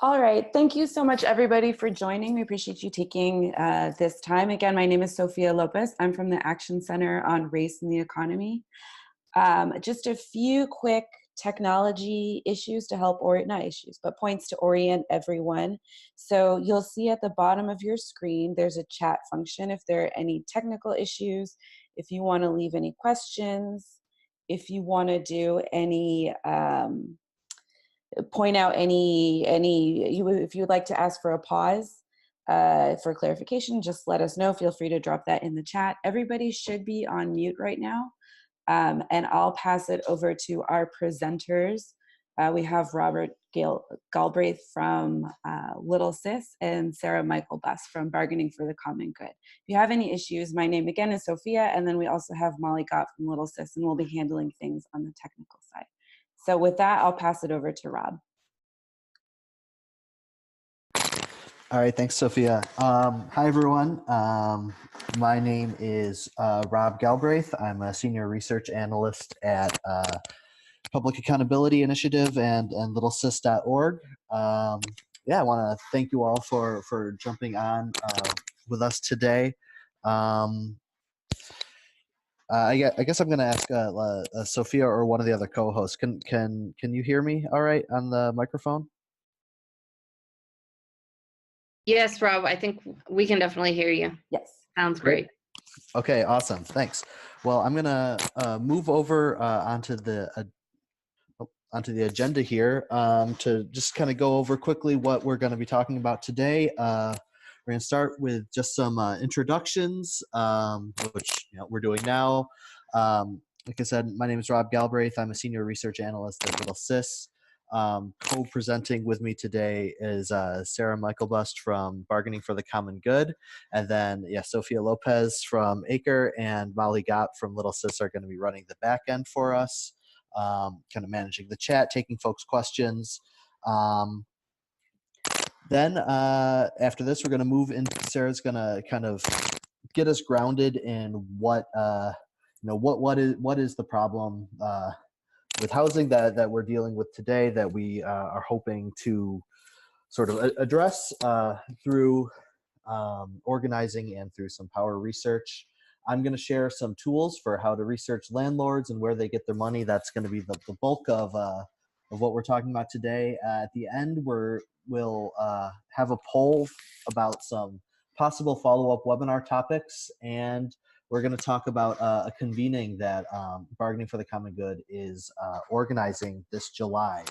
All right. Thank you so much, everybody, for joining. We appreciate you taking this time. Again, my name is Sophia Lopez. I'm from the Action Center on Race and the Economy. Just a few quick technology issues to help, or not issues, but points to orient everyone. So you'll see at the bottom of your screen, there's a chat function if there are any technical issues, if you want to leave any questions, if you want to do any point out if you would like to ask for a pause for clarification, just let us know. Feel free to drop that in the chat. Everybody should be on mute right now. And I'll pass it over to our presenters. We have Robert Galbraith from Little Sis and Sarah Michael Buss from Bargaining for the Common Good. If you have any issues, my name again is Sophia, and then we also have Molly Gott from Little Sis, and we'll be handling things on the technical side. So with that, I'll pass it over to Rob. All right, thanks, Sophia. Hi, everyone. My name is Rob Galbraith. I'm a senior research analyst at Public Accountability Initiative and littlesis.org. Yeah, I want to thank you all for jumping on with us today. I guess I'm going to ask Sophia or one of the other co-hosts. Can you hear me all right on the microphone? Yes, Rob, I think we can definitely hear you. Yes. Sounds great. Okay, awesome. Thanks. Well, I'm going to move over onto the agenda here to just kind of go over quickly what we're going to be talking about today. We're going to start with just some introductions, which we're doing now. Like I said, my name is Rob Galbraith. I'm a senior research analyst at Little Sis. Co-presenting with me today is Sarah Michael Buss from Bargaining for the Common Good, and then Sophia Lopez from ACRE and Molly Gott from Little Sis are going to be running the back end for us, kind of managing the chat, taking folks' questions. Then after this, we're going to move into Sarah's going to kind of get us grounded in what is the problem with housing that we're dealing with today that we are hoping to sort of address through organizing and through some power research. I'm going to share some tools for how to research landlords and where they get their money. That's going to be the bulk of what we're talking about today. At the end, we'll have a poll about some possible follow-up webinar topics, and we're going to talk about a convening that Bargaining for the Common Good is organizing this July.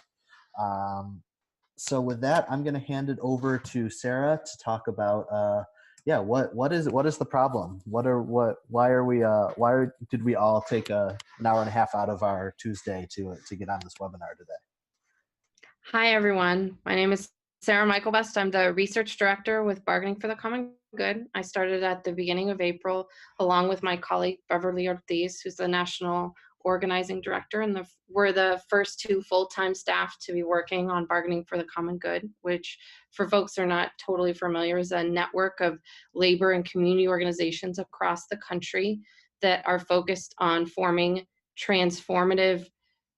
So with that, I'm going to hand it over to Sarah to talk about what is the problem? Why did we all take an hour and a half out of our Tuesday to get on this webinar today? Hi, everyone. My name is Sarah Michael Buss. I'm the research director with Bargaining for the Common Good. I started at the beginning of April, along with my colleague, Beverly Ortiz, who's the national organizing director, and we're the first two full-time staff to be working on Bargaining for the Common Good, which, for folks who are not totally familiar, is a network of labor and community organizations across the country that are focused on forming transformative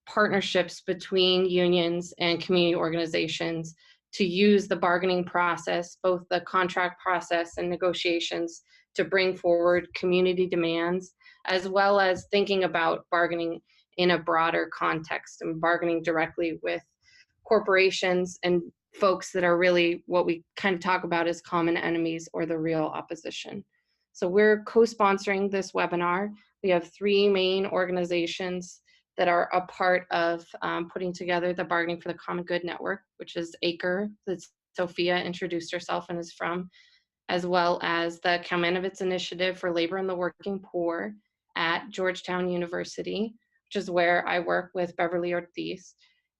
partnerships between unions and community organizations to use the bargaining process, both the contract process and negotiations, to bring forward community demands, as well as thinking about bargaining in a broader context and bargaining directly with corporations and folks that are really what we kind of talk about as common enemies or the real opposition. So we're co-sponsoring this webinar. We have three main organizations that are a part of putting together the Bargaining for the Common Good Network, which is ACRE, that Sophia introduced herself and is from, as well as the Kalmanovitz Initiative for Labor and the Working Poor at Georgetown University, which is where I work with Beverly Ortiz,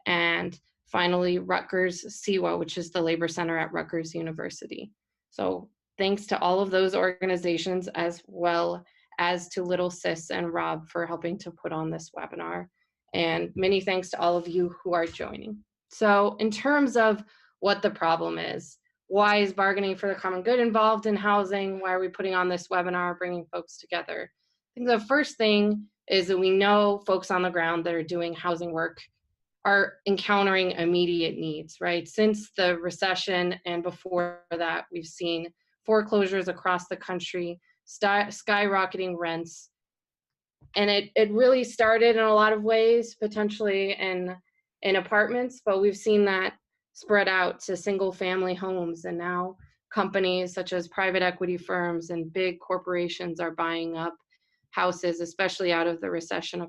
and finally Rutgers SIWA, which is the Labor Center at Rutgers University. So thanks to all of those organizations, as well as to Little Sis and Rob for helping to put on this webinar. And many thanks to all of you who are joining. So in terms of what the problem is, why is Bargaining for the Common Good involved in housing? Why are we putting on this webinar, bringing folks together? I think the first thing is that we know folks on the ground that are doing housing work are encountering immediate needs, right? Since the recession and before that, we've seen foreclosures across the country, skyrocketing rents. And it really started in a lot of ways, potentially in apartments, but we've seen that spread out to single family homes. And now companies such as private equity firms and big corporations are buying up houses, especially out of the recession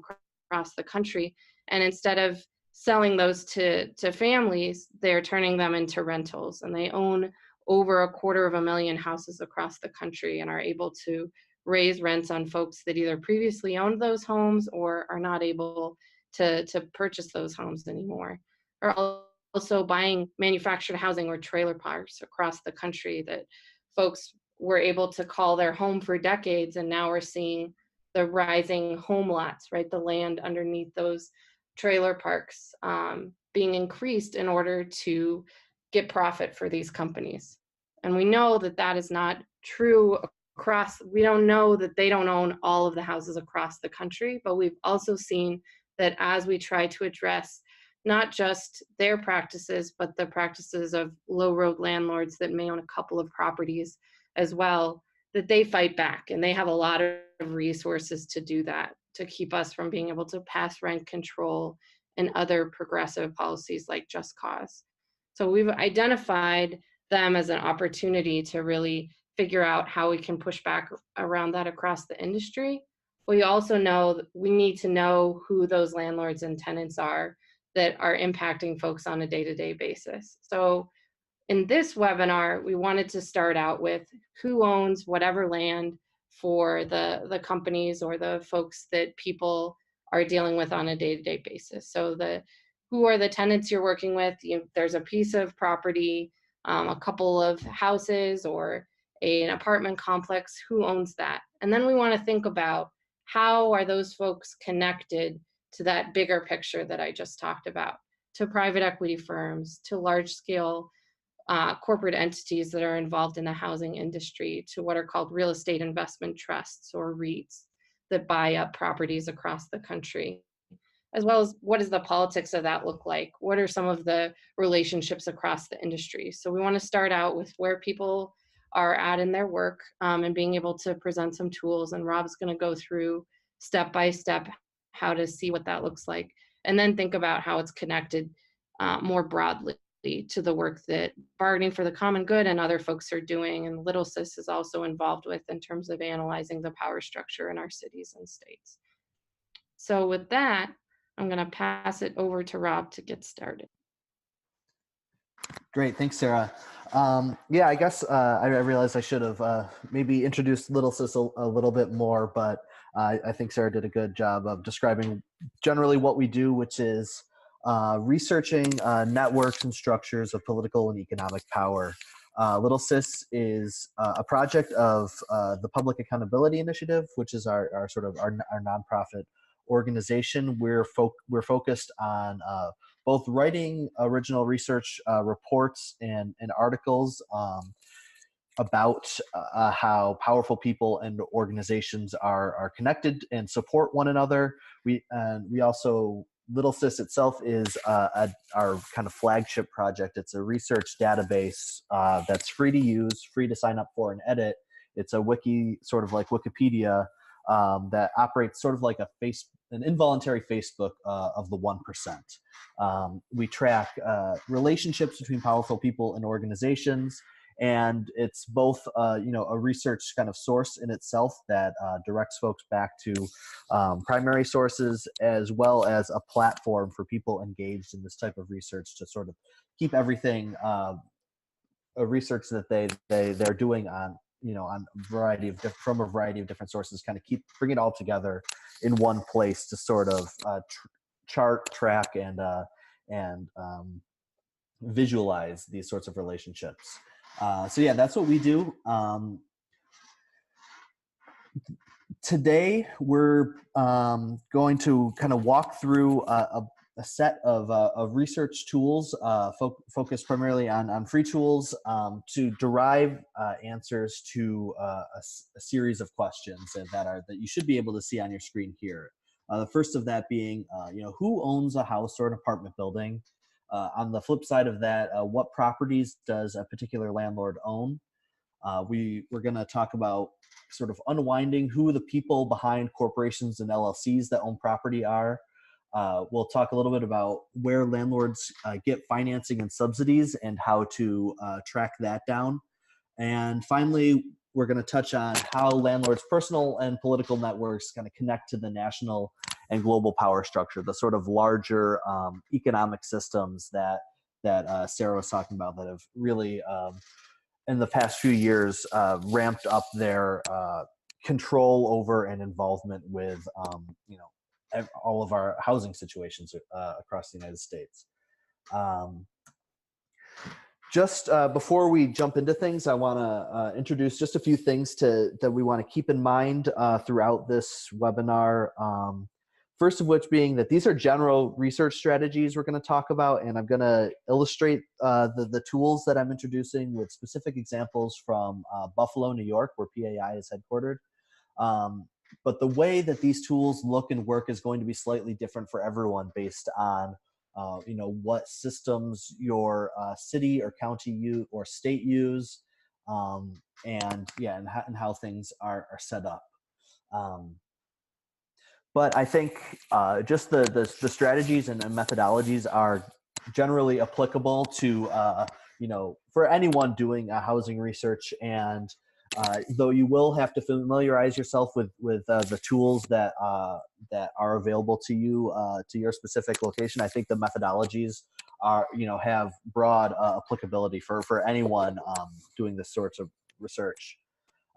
across the country. And instead of selling those to families, they're turning them into rentals. And they own over 250,000 houses across the country and are able to raise rents on folks that either previously owned those homes or are not able to purchase those homes anymore. Or also buying manufactured housing or trailer parks across the country that folks were able to call their home for decades, and now we're seeing the rising home lots, right? The land underneath those trailer parks being increased in order to get profit for these companies. And we know that that is not true across, we don't know that they don't own all of the houses across the country, but we've also seen that as we try to address not just their practices, but the practices of low road landlords that may own a couple of properties as well, that they fight back and they have a lot of resources to do that, to keep us from being able to pass rent control and other progressive policies like just cause. So we've identified them as an opportunity to really figure out how we can push back around that across the industry. We also know that we need to know who those landlords and tenants are that are impacting folks on a day-to-day basis. So in this webinar, we wanted to start out with who owns whatever land for the companies or the folks that people are dealing with on a day-to-day basis. So who are the tenants you're working with? There's a piece of property, a couple of houses, or an apartment complex, who owns that? And then we want to think about how are those folks connected to that bigger picture that I just talked about, to private equity firms, to large scale corporate entities that are involved in the housing industry, to what are called real estate investment trusts or REITs that buy up properties across the country, as well as what does the politics of that look like? What are some of the relationships across the industry? So we want to start out with where people are at in their work and being able to present some tools. And Rob's going to go through step by step how to see what that looks like, and then think about how it's connected more broadly to the work that Bargaining for the Common Good and other folks are doing, and Little Sis is also involved with in terms of analyzing the power structure in our cities and states. So with that, I'm going to pass it over to Rob to get started. Great, thanks, Sarah. Yeah, I guess I realized I should have maybe introduced Little Sis a little bit more, but I think Sarah did a good job of describing generally what we do, which is researching networks and structures of political and economic power. Little Sis is a project of the Public Accountability Initiative, which is our sort of our nonprofit organization. We're focused on both writing original research reports and articles about how powerful people and organizations are connected and support one another. We also, Little Sis itself is our kind of flagship project. It's a research database that's free to use, free to sign up for and edit. It's a wiki, sort of like Wikipedia, that operates sort of like an involuntary Facebook of the 1%. We track relationships between powerful people and organizations, and it's both a research kind of source in itself that directs folks back to primary sources, as well as a platform for people engaged in this type of research to sort of keep everything a research that they're doing on from a variety of different sources, kind of bring it all together in one place to sort of chart, track, and visualize these sorts of relationships. So yeah, that's what we do. Today, we're going to kind of walk through a set of research tools focused primarily on free tools to derive answers to a series of questions that you should be able to see on your screen here. The first of that being, who owns a house or an apartment building? On the flip side of that, what properties does a particular landlord own? We're going to talk about sort of unwinding who the people behind corporations and LLCs that own property are. We'll talk a little bit about where landlords get financing and subsidies and how to track that down. And finally, we're going to touch on how landlords' personal and political networks kind of connect to the national and global power structure, the sort of larger economic systems that Sarah was talking about that have really, in the past few years, ramped up their control over and involvement with, all of our housing situations across the United States. Just before we jump into things, I want to introduce just a few things that we want to keep in mind throughout this webinar. First of which being that these are general research strategies we're going to talk about, and I'm going to illustrate the tools that I'm introducing with specific examples from Buffalo, New York, where PAI is headquartered. But the way that these tools look and work is going to be slightly different for everyone based on what systems your city or county or state use, and how things are set up. But I think just the strategies and methodologies are generally applicable to for anyone doing housing research. And though you will have to familiarize yourself with the tools that are available to you to your specific location, I think the methodologies are have broad applicability for anyone doing this sorts of research.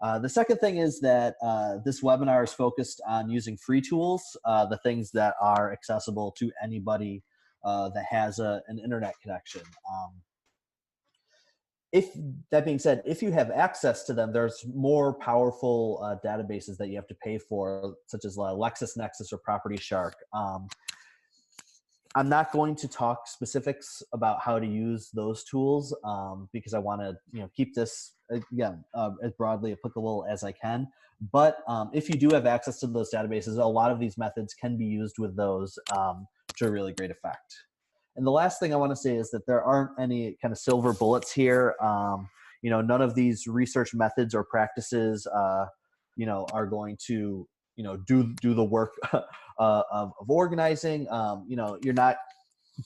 The second thing is that this webinar is focused on using free tools, the things that are accessible to anybody that has an internet connection. If that being said, if you have access to them, there's more powerful databases that you have to pay for, such as LexisNexis or Property Shark. I'm not going to talk specifics about how to use those tools because I want to keep this again as broadly applicable as I can. But if you do have access to those databases, a lot of these methods can be used with those to a really great effect. And the last thing I want to say is that there aren't any kind of silver bullets here. None of these research methods or practices are going to do the work of organizing.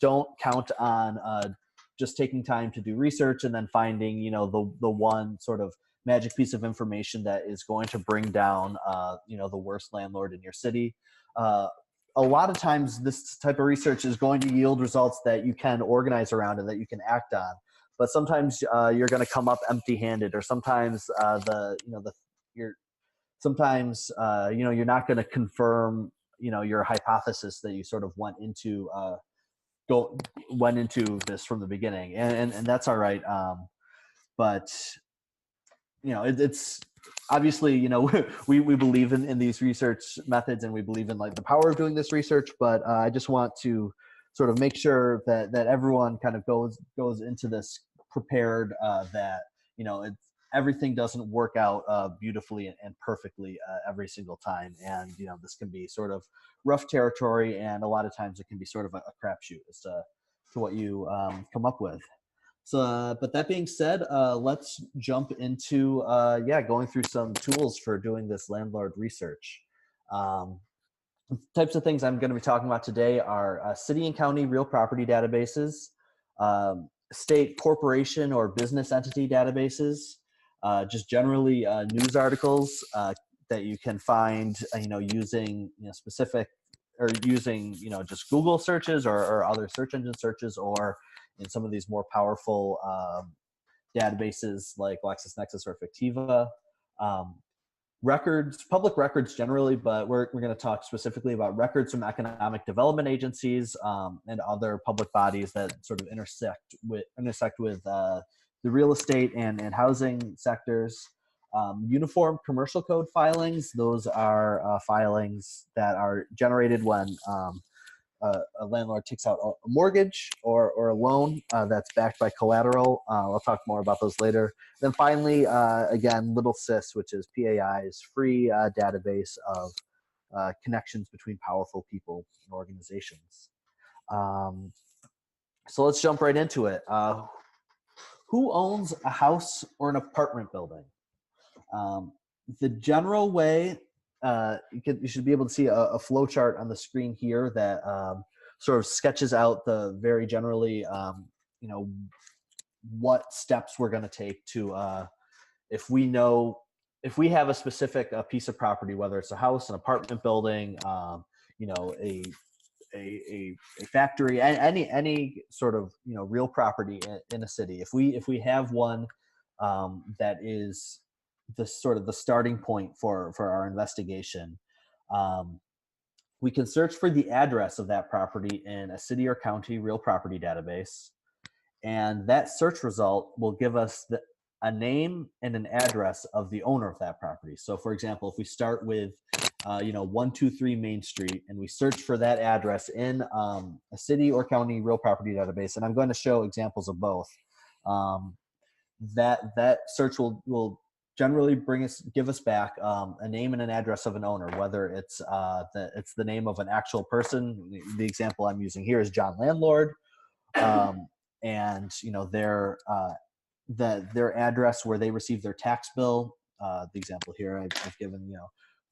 Don't count on just taking time to do research and then finding the one sort of magic piece of information that is going to bring down the worst landlord in your city. A lot of times this type of research is going to yield results that you can organize around and that you can act on, but sometimes you're going to come up empty-handed, or sometimes you're not going to confirm your hypothesis that you sort of went into this from the beginning, and that's all right. But it's obviously we believe in these research methods, and we believe in the power of doing this research. But I just want to sort of make sure that everyone kind of goes into this prepared that everything doesn't work out beautifully and perfectly every single time, and this can be sort of rough territory, and a lot of times it can be sort of a crapshoot as to what you come up with. So, but that being said, let's jump into going through some tools for doing this landlord research. Types of things I'm going to be talking about today are city and county real property databases, state corporation or business entity databases, just generally news articles that you can find using specific, or using just Google searches or other search engine searches, or in some of these more powerful databases like LexisNexis or Fictiva. Public records generally, but we're going to talk specifically about records from economic development agencies and other public bodies that sort of intersect with the real estate and housing sectors. Uniform commercial code filings, those are filings that are generated when a landlord takes out a mortgage or a loan that's backed by collateral. I'll talk more about those later. Then finally, again, Little Sis, which is PAI's free database of connections between powerful people and organizations. So let's jump right into it. Who owns a house or an apartment building? The general way, you should be able to see a flow chart on the screen here that sort of sketches out the very generally, what steps we're going to take to, if we have a specific piece of property, whether it's a house, an apartment building, a factory, any sort of real property in a city. If we have one that is the sort of the starting point for our investigation, we can search for the address of that property in a city or county real property database, and that search result will give us a name and an address of the owner of that property. So, for example, if we start with 123 Main Street, and we search for that address in a city or county real property database, and I'm going to show examples of both. That search will generally give us back a name and an address of an owner, whether it's the name of an actual person. The example I'm using here is John Landlord, and their address where they receive their tax bill. The example here I've given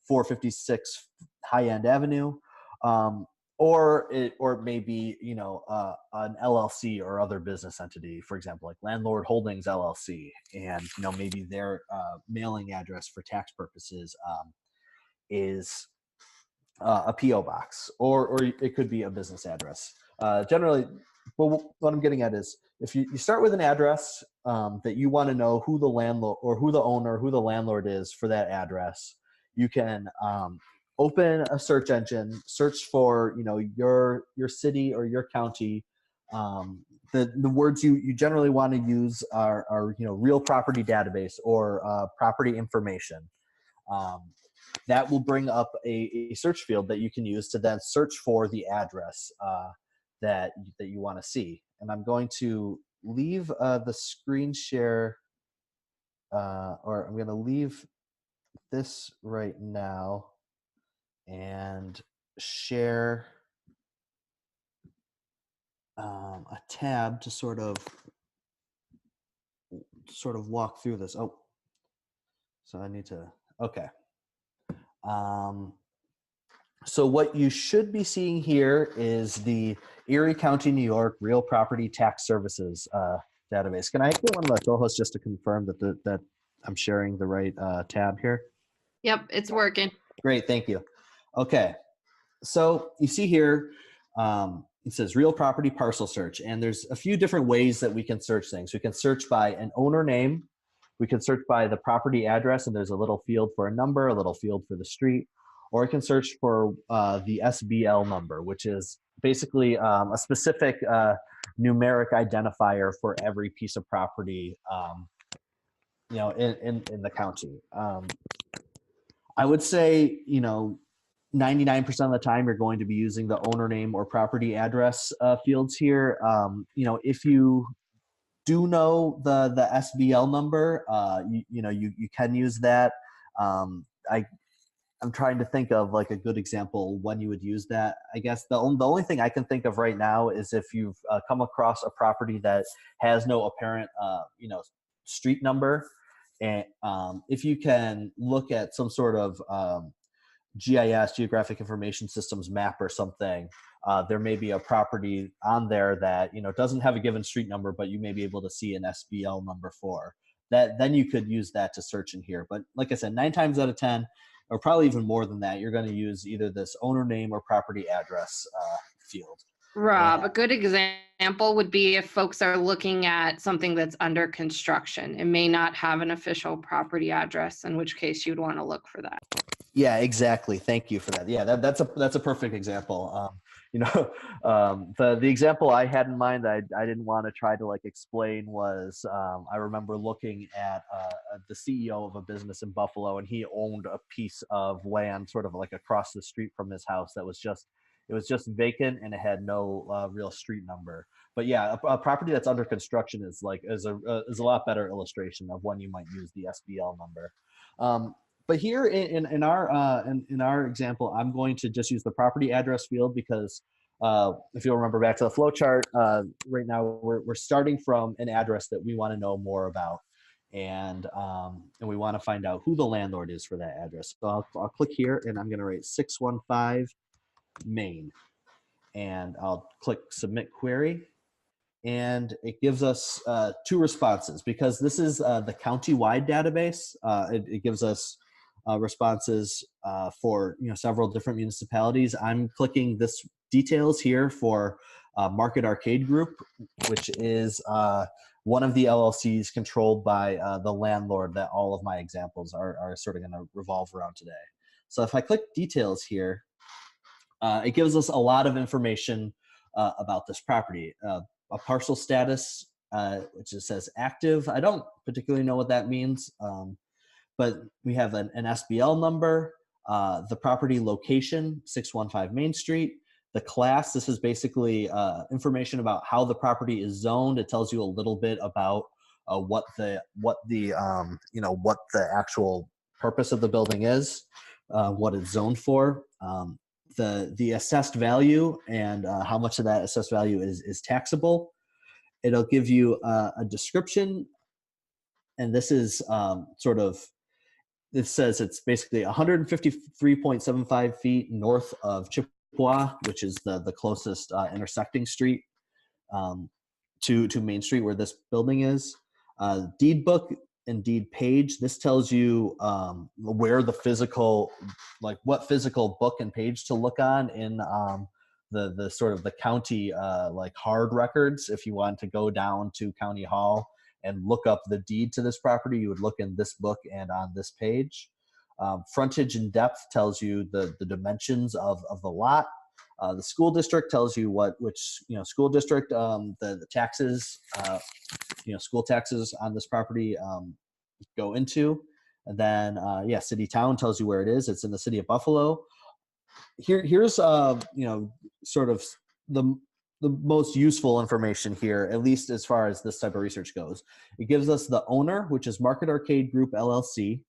456 High End Avenue, or it may be an LLC or other business entity, for example, like Landlord Holdings LLC, and maybe their mailing address for tax purposes is a PO box, or it could be a business address. Generally, but what I'm getting at is if you start with an address that you want to know who the landlord or who the owner, who the landlord is for that address, you can open a search engine, search for your city or your county. The words you generally want to use are real property database or property information. That will bring up a search field that you can use to then search for the address that you want to see. And I'm going to leave the screen share, or I'm going to leave this right now and share a tab to sort of walk through this. Oh, so I need to, okay. So what you should be seeing here is the Erie County, New York Real Property Tax Services database. Can I get one of my co-hosts just to confirm that I'm sharing the right tab here? Yep, it's working. Great, thank you. Okay, so you see here, it says real property parcel search, and there's a few different ways that we can search things. We can search by an owner name. We can search by the property address, and there's a little field for a number, a little field for the street, or I can search for the SBL number, which is basically a specific numeric identifier for every piece of property, in the county. I would say, 99% of the time you're going to be using the owner name or property address fields here. If you do know the SBL number, you can use that. I'm trying to think of like a good example when you would use that. I guess the only thing I can think of right now is if you've come across a property that has no apparent, street number, and if you can look at some sort of GIS, Geographic Information Systems map or something, there may be a property on there that doesn't have a given street number, but you may be able to see an SBL number for that. Then you could use that to search in here. But like I said, 9 times out of 10, or probably even more than that, you're going to use either this owner name or property address field. Rob, a good example would be if folks are looking at something that's under construction. It may not have an official property address, in which case you'd want to look for that. Yeah, exactly. Thank you for that. Yeah, that's a perfect example. The example I had in mind that I didn't want to try to like explain was I remember looking at the CEO of a business in Buffalo, and he owned a piece of land sort of like across the street from his house that was just vacant, and it had no real street number. But yeah, a property that's under construction is a lot better illustration of when you might use the SBL number. but here in our example, I'm going to just use the property address field because if you'll remember back to the flow chart, right now we're starting from an address that we want to know more about, and we want to find out who the landlord is for that address. So I'll click here, and I'm going to write 615 Main, and I'll click Submit Query. And it gives us two responses because this is the county-wide database. It gives us responses for several different municipalities. I'm clicking this details here for Market Arcade Group, which is one of the LLCs controlled by the landlord that all of my examples are sort of going to revolve around today. So if I click details here, it gives us a lot of information about this property. A parcel status, which it says active. I don't particularly know what that means, but we have an SBL number, the property location, 615 Main Street, the class. This is basically information about how the property is zoned. It tells you a little bit about what the actual purpose of the building is, what it's zoned for. The assessed value and how much of that assessed value is taxable. It'll give you a description, and this is it says it's basically 153.75 feet north of Chippewa, which is the closest intersecting street to Main Street where this building is. Deed book and deed page. This tells you where the physical, like what physical book and page to look on in the sort of the county like hard records. If you want to go down to County Hall and look up the deed to this property, you would look in this book and on this page. Frontage and depth tells you the dimensions of the lot. The school district tells you which school district the taxes, school taxes on this property go into. And then city town tells you where it is. It's in the city of Buffalo. Here's sort of the most useful information here, at least as far as this type of research goes. It gives us the owner, which is Market Arcade Group LLC,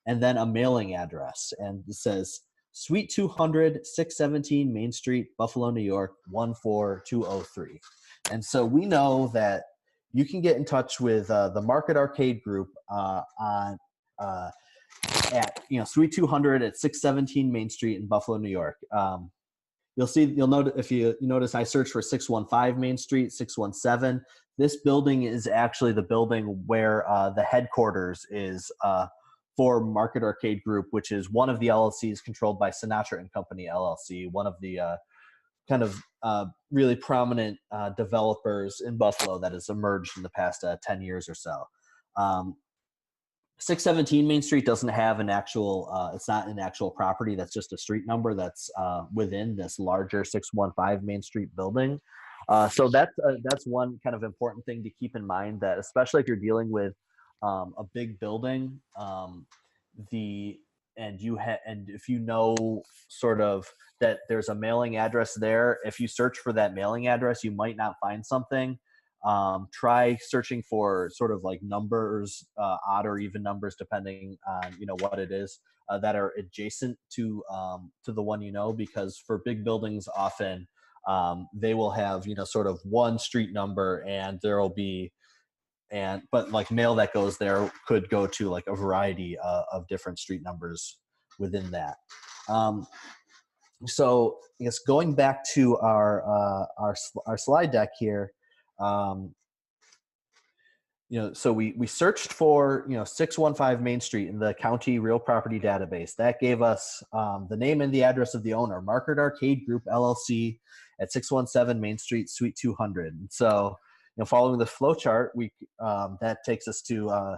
and then a mailing address. And it says Suite 200, 617 Main Street, Buffalo, New York, 14203. And so we know that you can get in touch with the Market Arcade Group at Suite 200 at 617 Main Street in Buffalo, New York. You'll notice if you notice I searched for 615 Main Street, 617. This building is actually the building where the headquarters is for Market Arcade Group, which is one of the LLCs controlled by Sinatra and Company LLC, one of the kind of really prominent developers in Buffalo that has emerged in the past 10 years or so. 617 Main Street doesn't have an actual, it's not an actual property. That's just a street number that's within this larger 615 Main Street building. So that's one kind of important thing to keep in mind, that especially if you're dealing with a big building, and if you know sort of that there's a mailing address there, if you search for that mailing address, you might not find something. Try searching for sort of like numbers, odd or even numbers, depending on what it is, that are adjacent to the one because for big buildings, often they will have sort of one street number, and there will be but like mail that goes there could go to like a variety of different street numbers within that. So I guess going back to our slide deck here, so we searched for 615 Main Street in the county real property database. That gave us the name and the address of the owner, Market Arcade Group LLC at 617 Main Street, Suite 200. And so following the flow chart, that takes us to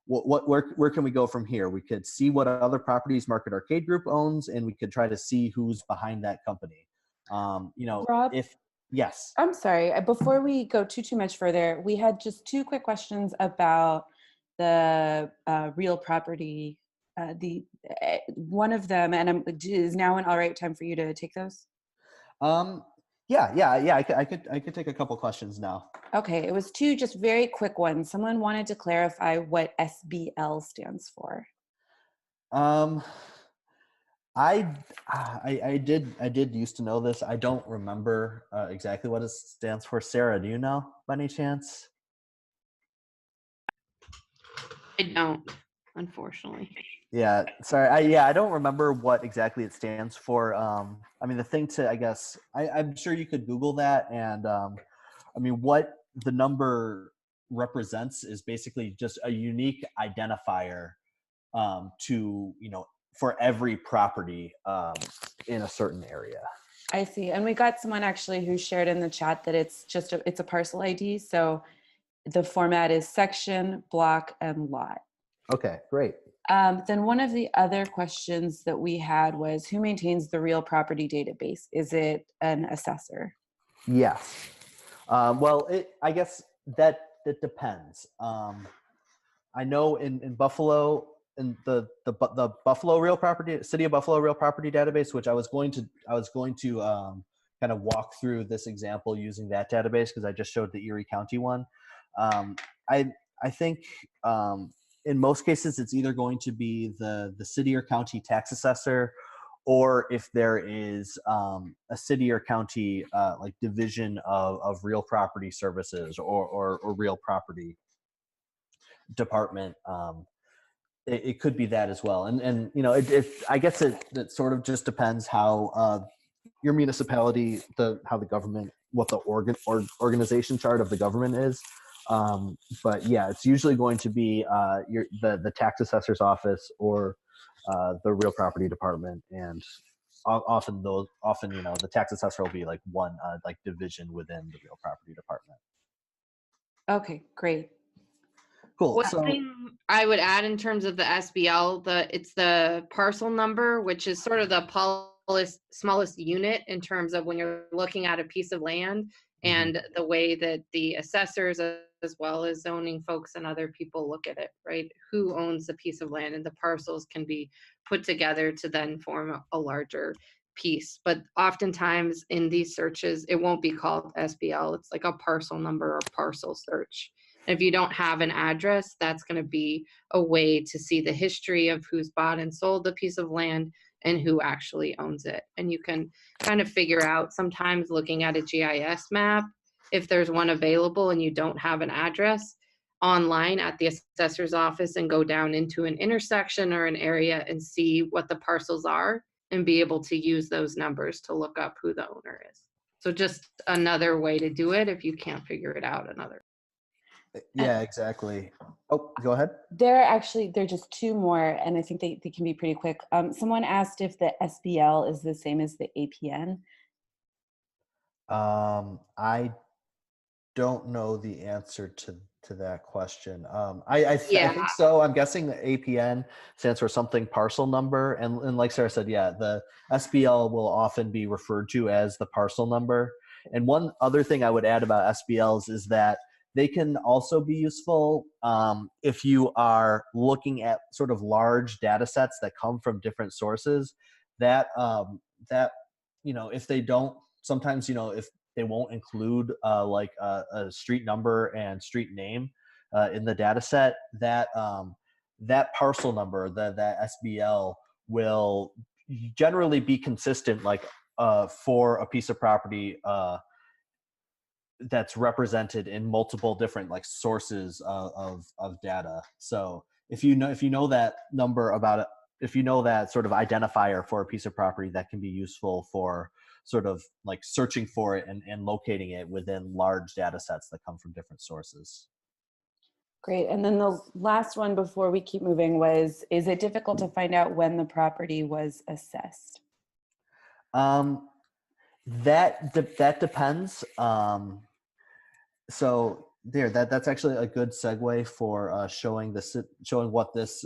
where can we go from here? We could see what other properties Market Arcade Group owns, and we could try to see who's behind that company. Rob, yes. I'm sorry. Before we go too much further, we had just two quick questions about the real property. One of them, and is now an all right time for you to take those? Yeah. I could take a couple questions now. Okay, it was two just very quick ones. Someone wanted to clarify what SBL stands for. Um, I, I did used to know this. I don't remember exactly what it stands for. Sarah, do you know by any chance? I don't, unfortunately. Yeah, sorry. I don't remember what exactly it stands for. I mean, the thing to, I guess, I'm sure you could Google that, and I mean, what the number represents is basically just a unique identifier to, for every property in a certain area. I see. And we got someone actually who shared in the chat that it's a parcel ID. So the format is section, block, and lot. Okay, great. Then one of the other questions that we had was who maintains the real property database? Is it an assessor? Yes. Well, I guess that depends. I know in Buffalo, in the Buffalo Real Property, City of Buffalo Real Property database, which I was going to kind of walk through this example using that database because I just showed the Erie County one. Um, I think in most cases it's either going to be the city or county tax assessor, or if there is a city or county like division of real property services or real property department. It could be that as well, and I guess it sort of just depends how your municipality, how the government, what the organization chart of the government is. But yeah, it's usually going to be the tax assessor's office or the real property department, and often the tax assessor will be like one like division within the real property department. Okay, great. Cool. One So thing I would add in terms of the SBL, it's the parcel number, which is sort of the smallest unit in terms of when you're looking at a piece of land, mhm. and the way that the assessors as well as zoning folks and other people look at it, right? Who owns the piece of land, and the parcels can be put together to then form a larger piece. But oftentimes in these searches, it won't be called SBL. It's like a parcel number or parcel search. If you don't have an address, that's going to be a way to see the history of who's bought and sold the piece of land and who actually owns it. And you can kind of figure out sometimes looking at a GIS map, if there's one available and you don't have an address, online at the assessor's office and go down into an intersection or an area and see what the parcels are and be able to use those numbers to look up who the owner is. So just another way to do it if you can't figure it out another. And Yeah, exactly. Oh, go ahead. there are just two more, and I think they can be pretty quick. Someone asked if the SBL is the same as the APN. I don't know the answer to that question. I Yeah, think so. I'm guessing the APN stands for something parcel number, and like Sarah said, yeah, the SBL will often be referred to as the parcel number. And one other thing I would add about SBLs is that they can also be useful if you are looking at sort of large data sets that come from different sources. That if they don't, sometimes if they won't include like a street number and street name in the data set, that parcel number, that SBL, will generally be consistent, like for a piece of property that's represented in multiple different like sources of data. So if you know that number about it, if you know that sort of identifier for a piece of property, that can be useful for sort of like searching for it and locating it within large data sets that come from different sources. Great. And then the last one before we keep moving was, is it difficult to find out when the property was assessed? Um, that depends. So that's actually a good segue for showing what this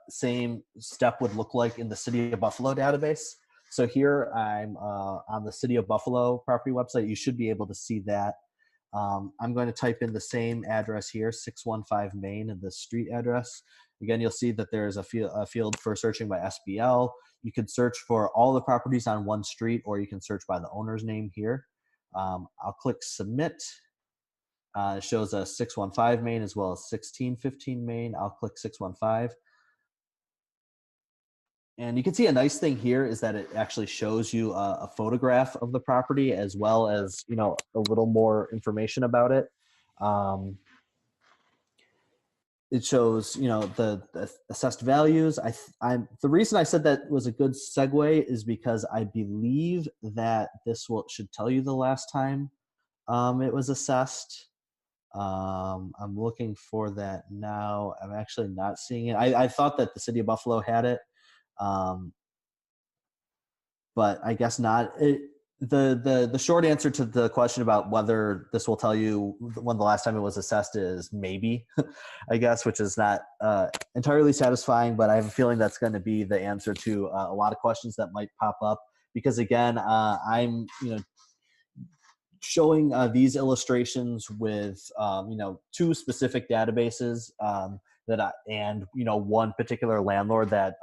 same step would look like in the City of Buffalo database. So here I'm on the City of Buffalo property website. You should be able to see that. I'm going to type in the same address here, 615 Main, and the street address. Again, you'll see that there's a field for searching by SBL. You can search for all the properties on one street, or you can search by the owner's name here. I'll click Submit. It shows a 615 Main as well as 1615 Main. I'll click 615. And you can see a nice thing here is that it actually shows you a photograph of the property as well as, you know, a little more information about it. It shows, you know, the assessed values. The reason I said that was a good segue is because I believe that this should tell you the last time it was assessed. I'm looking for that now. I'm actually not seeing it. I thought that the city of Buffalo had it, but I guess not. The short answer to the question about whether this will tell you when the last time it was assessed is maybe, I guess, which is not entirely satisfying, but I have a feeling that's going to be the answer to a lot of questions that might pop up. Because again, I'm, you know, showing these illustrations with you know, 2 specific databases and you know, one particular landlord that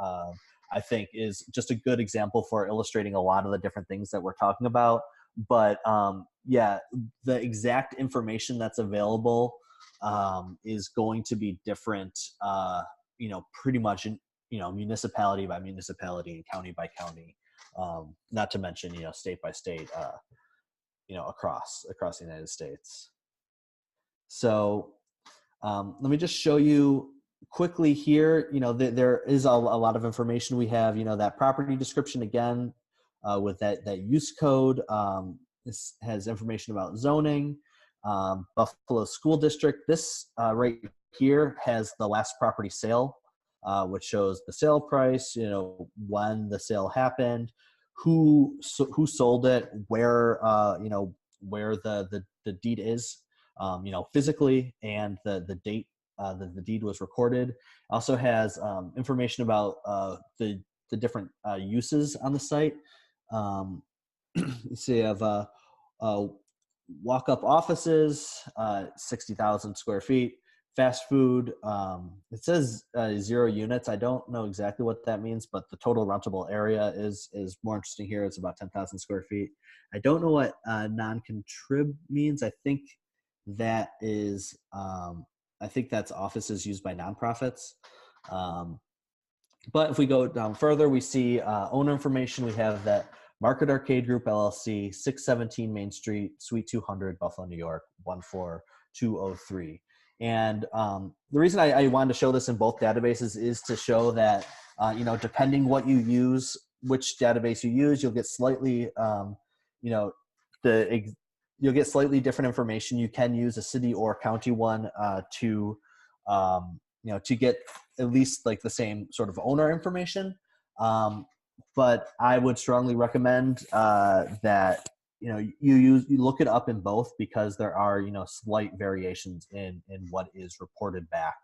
I think is just a good example for illustrating a lot of the different things that we're talking about. But yeah, the exact information that's available is going to be different, you know, pretty much in, you know, municipality by municipality and county by county, not to mention, you know, state by state, you know, across the United States. So let me just show you quickly here. You know, there is a lot of information we have. You know, that property description again with that use code. This has information about zoning, Buffalo School District. This right here has the last property sale, which shows the sale price. You know, when the sale happened, who sold it, where you know, where the deed is, you know, physically, and the date that the deed was recorded. Also has information about the different uses on the site. So you have walk-up offices, 60,000 square feet. Fast food, it says 0 units. I don't know exactly what that means, but the total rentable area is more interesting here. It's about 10,000 square feet. I don't know what non-contrib means. I think that is, I think that's offices used by nonprofits. But if we go down further, we see owner information. We have that Market Arcade Group LLC, 617 Main Street, Suite 200, Buffalo, New York, 14203. And the reason I wanted to show this in both databases is to show that, you know, depending what you use, which database you use, you'll get slightly, you know, you'll get slightly different information. You can use a city or county one to, you know, to get at least like the same sort of owner information. But I would strongly recommend that, you know, you look it up in both, because there are, you know, slight variations in what is reported back.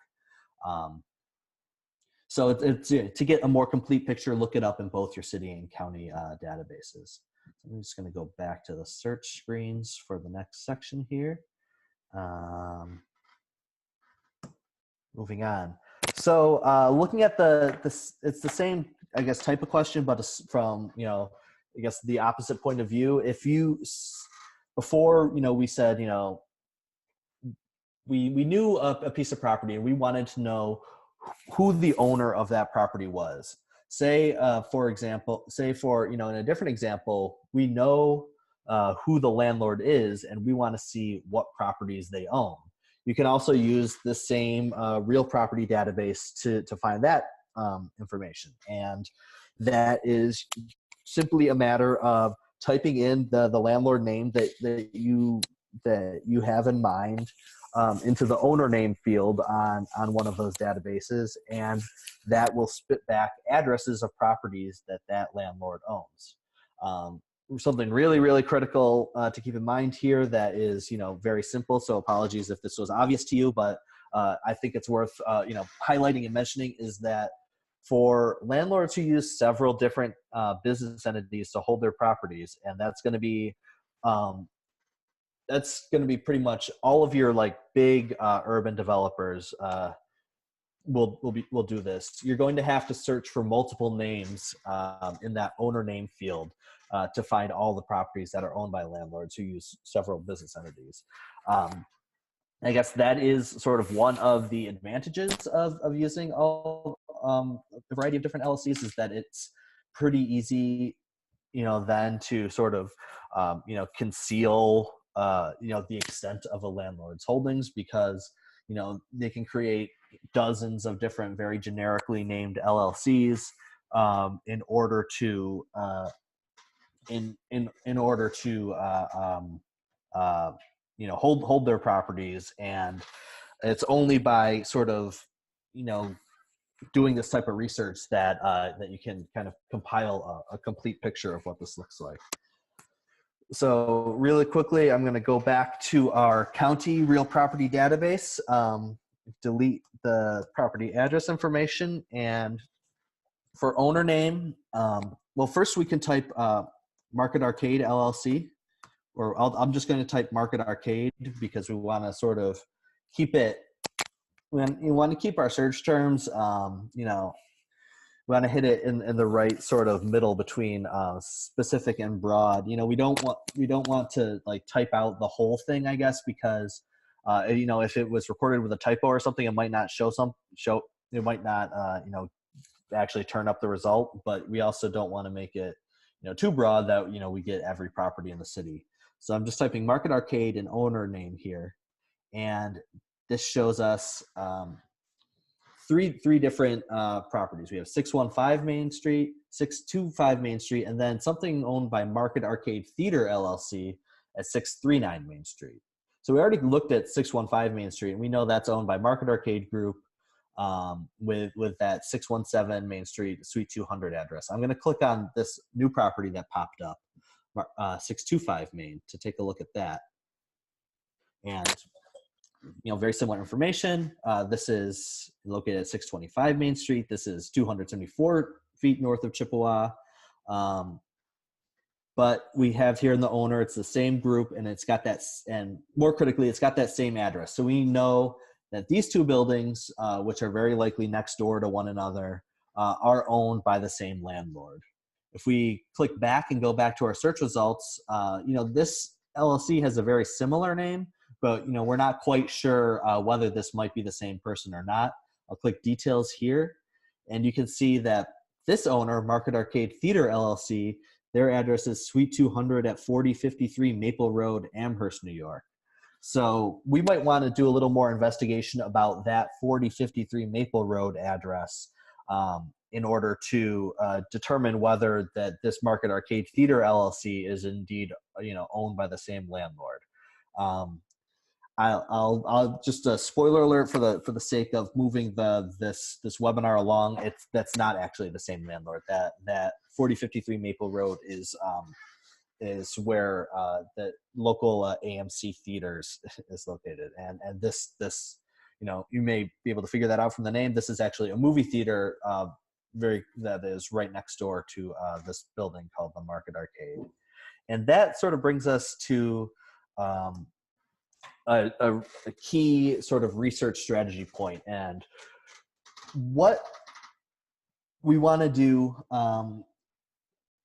So it's to get a more complete picture, look it up in both your city and county databases. So I'm just going to go back to the search screens for the next section here. Moving on. So looking at it's the same, I guess, type of question, but from, you know, I guess the opposite point of view. If you, before, you know, we said, you know, we knew a piece of property and we wanted to know who the owner of that property was. Say, for example, you know, in a different example, we know who the landlord is and we want to see what properties they own. You can also use the same real property database to find that information. And that is simply a matter of typing in the landlord name that you have in mind into the owner name field on one of those databases, and that will spit back addresses of properties that landlord owns. Something really, really critical to keep in mind here that is, you know, very simple. So apologies if this was obvious to you, but I think it's worth, you know, highlighting and mentioning, is that for landlords who use several different business entities to hold their properties, and that's going to be pretty much all of your like big urban developers will do this. You're going to have to search for multiple names in that owner name field to find all the properties that are owned by landlords who use several business entities. I guess that is sort of one of the advantages of using all a variety of different LLCs is that it's pretty easy, then to sort of, conceal, the extent of a landlord's holdings, because, they can create dozens of different very generically named LLCs in order to in order to hold their properties. And it's only by sort of, doing this type of research that that you can kind of compile a complete picture of what this looks like. So really quickly, I'm going to go back to our county real property database, delete the property address information, and for owner name, well, first we can type Market Arcade LLC, or I'm just going to type Market Arcade because we want to sort of keep it. We want to keep our search terms, we want to hit it in the right sort of middle between specific and broad. We don't want to like type out the whole thing, I guess, because if it was recorded with a typo or something, it might not it might not actually turn up the result. But we also don't want to make it too broad that we get every property in the city. So I'm just typing Market Arcade and owner name here, and this shows us three different properties. We have 615 Main Street, 625 Main Street, and then something owned by Market Arcade Theater LLC at 639 Main Street. So we already looked at 615 Main Street, and we know that's owned by Market Arcade Group with that 617 Main Street Suite 200 address. I'm going to click on this new property that popped up, 625 Main, to take a look at that. And very similar information. This is located at 625 Main Street. This is 274 feet north of Chippewa. But we have here in the owner, it's the same group, and it's got that, and more critically, it's got that same address. So we know that these two buildings, which are very likely next door to one another, are owned by the same landlord. If we click back and go back to our search results, this LLC has a very similar name, but we're not quite sure whether this might be the same person or not. I'll click details here, and you can see that this owner, Market Arcade Theater LLC, their address is Suite 200 at 4053 Maple Road, Amherst, New York. So we might want to do a little more investigation about that 4053 Maple Road address in order to determine whether that this Market Arcade Theater LLC is indeed owned by the same landlord. I'll just a spoiler alert for the sake of moving this webinar along. That's not actually the same landlord. That 4053 Maple Road is where the local AMC Theaters is located, and this you may be able to figure that out from the name. This is actually a movie theater that is right next door to this building called the Market Arcade, and that sort of brings us to a key sort of research strategy point. And what we want to do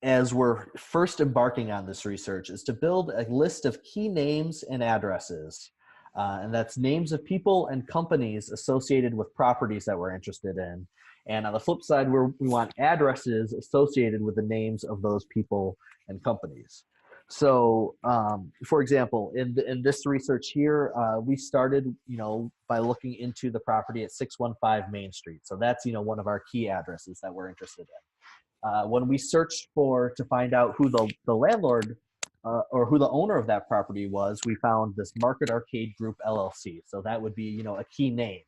as we're first embarking on this research is to build a list of key names and addresses. And that's names of people and companies associated with properties that we're interested in. And on the flip side, we want addresses associated with the names of those people and companies. So, for example, in this research here, we started, by looking into the property at 615 Main Street. So that's, one of our key addresses that we're interested in. When we searched to find out who the landlord or who the owner of that property was, we found this Market Arcade Group LLC. So that would be, a key name.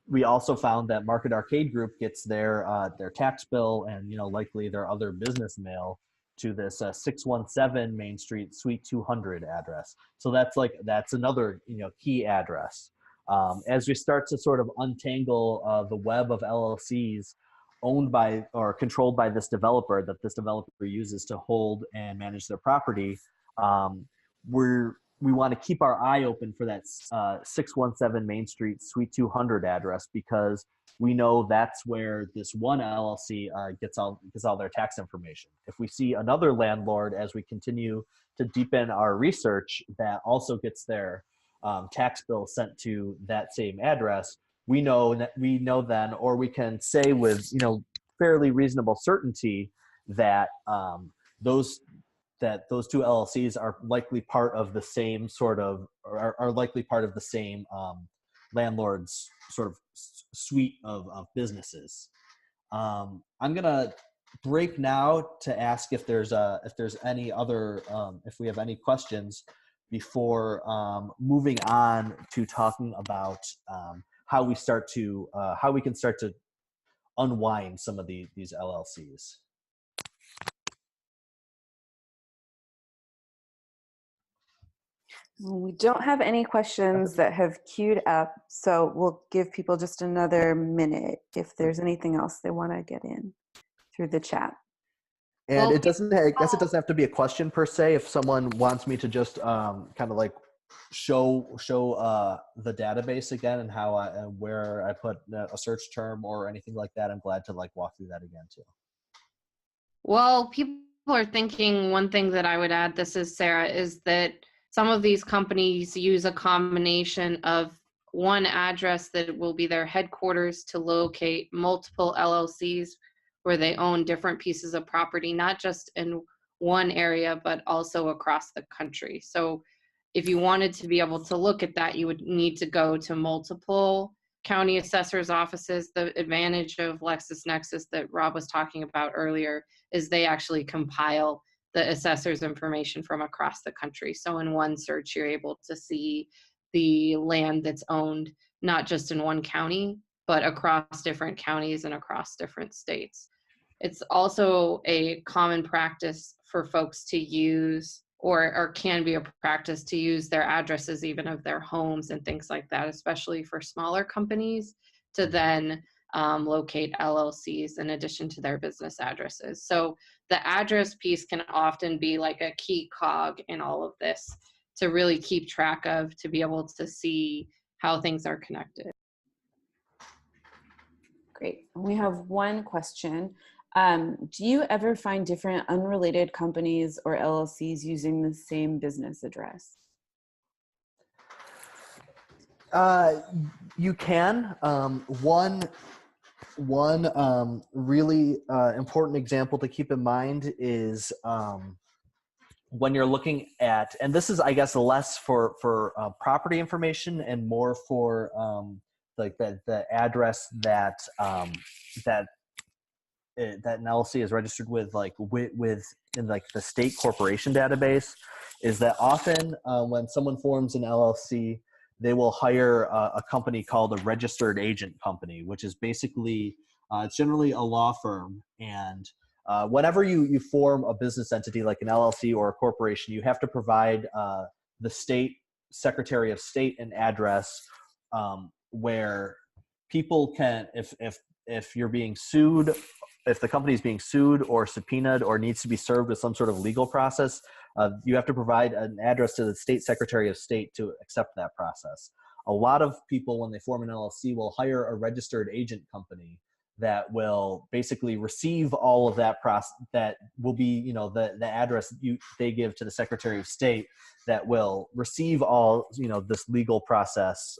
We also found that Market Arcade Group gets their tax bill and, likely their other business mail to this 617 Main Street Suite 200 address. So that's another key address. As we start to sort of untangle the web of LLCs owned by or controlled by this developer that this developer uses to hold and manage their property, we want to keep our eye open for that 617 Main Street Suite 200 address, because we know that's where this one LLC gets all their tax information. If we see another landlord as we continue to deepen our research that also gets their tax bill sent to that same address, we know then, or we can say with, fairly reasonable certainty that those those two LLCs are likely part of the same sort of, or are likely part of the same landlord's sort of suite of businesses. I'm gonna break now to ask if there's any other if we have any questions before moving on to talking about how we can start to unwind some of these LLCs. We don't have any questions that have queued up, so we'll give people just another minute if there's anything else they want to get in through the chat. And Well, I guess it doesn't have to be a question per se. If someone wants me to just kind of like show the database again and how and where I put a search term or anything like that, I'm glad to like walk through that again too. Well, people are thinking, one thing that I would add, this is Sarah, is that some of these companies use a combination of one address that will be their headquarters to locate multiple LLCs where they own different pieces of property, not just in one area, but also across the country. So if you wanted to be able to look at that, you would need to go to multiple county assessors' offices. The advantage of LexisNexis that Rob was talking about earlier is they actually compile the assessor's information from across the country. So in one search, you're able to see the land that's owned, not just in one county, but across different counties and across different states. It's also a common practice for folks to use, or can be a practice to use their addresses even of their homes and things like that, especially for smaller companies, to then locate LLCs in addition to their business addresses. So the address piece can often be like a key cog in all of this to really keep track of, to be able to see how things are connected. Great. We have one question. Do you ever find different unrelated companies or LLCs using the same business address? You can. One really important example to keep in mind is when you're looking at, and this is, I guess, less for property information and more for like the address that that that an LLC is registered with, like with in like the state corporation database, is that often when someone forms an LLC, they will hire a company called a registered agent company, which is basically it's generally a law firm. And whenever you form a business entity like an LLC or a corporation, you have to provide the state Secretary of State an address where people can, if you're being sued, if the company is being sued or subpoenaed or needs to be served with some sort of legal process, you have to provide an address to the state Secretary of State to accept that process. A lot of people, when they form an LLC, will hire a registered agent company that will basically receive all of that process. That will be, the address they give to the Secretary of State that will receive all, this legal process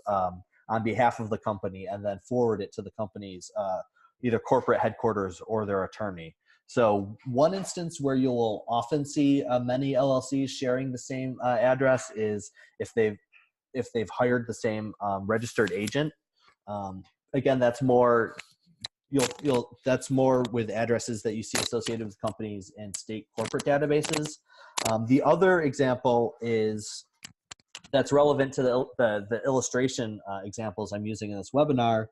on behalf of the company, and then forward it to the company's either corporate headquarters or their attorney. So one instance where you'll often see many LLCs sharing the same address is if they've hired the same registered agent. Again, that's more that's more with addresses that you see associated with companies and state corporate databases. The other example is that's relevant to the illustration examples I'm using in this webinar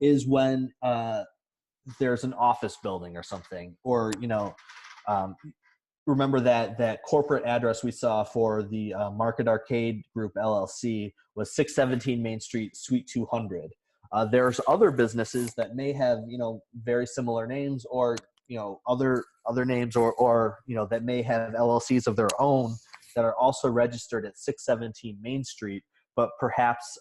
is when there's an office building or something, or remember that corporate address we saw for the Market Arcade Group LLC was 617 Main Street, Suite 200. There's other businesses that may have very similar names, or other names, or that may have LLCs of their own that are also registered at 617 Main Street, but perhaps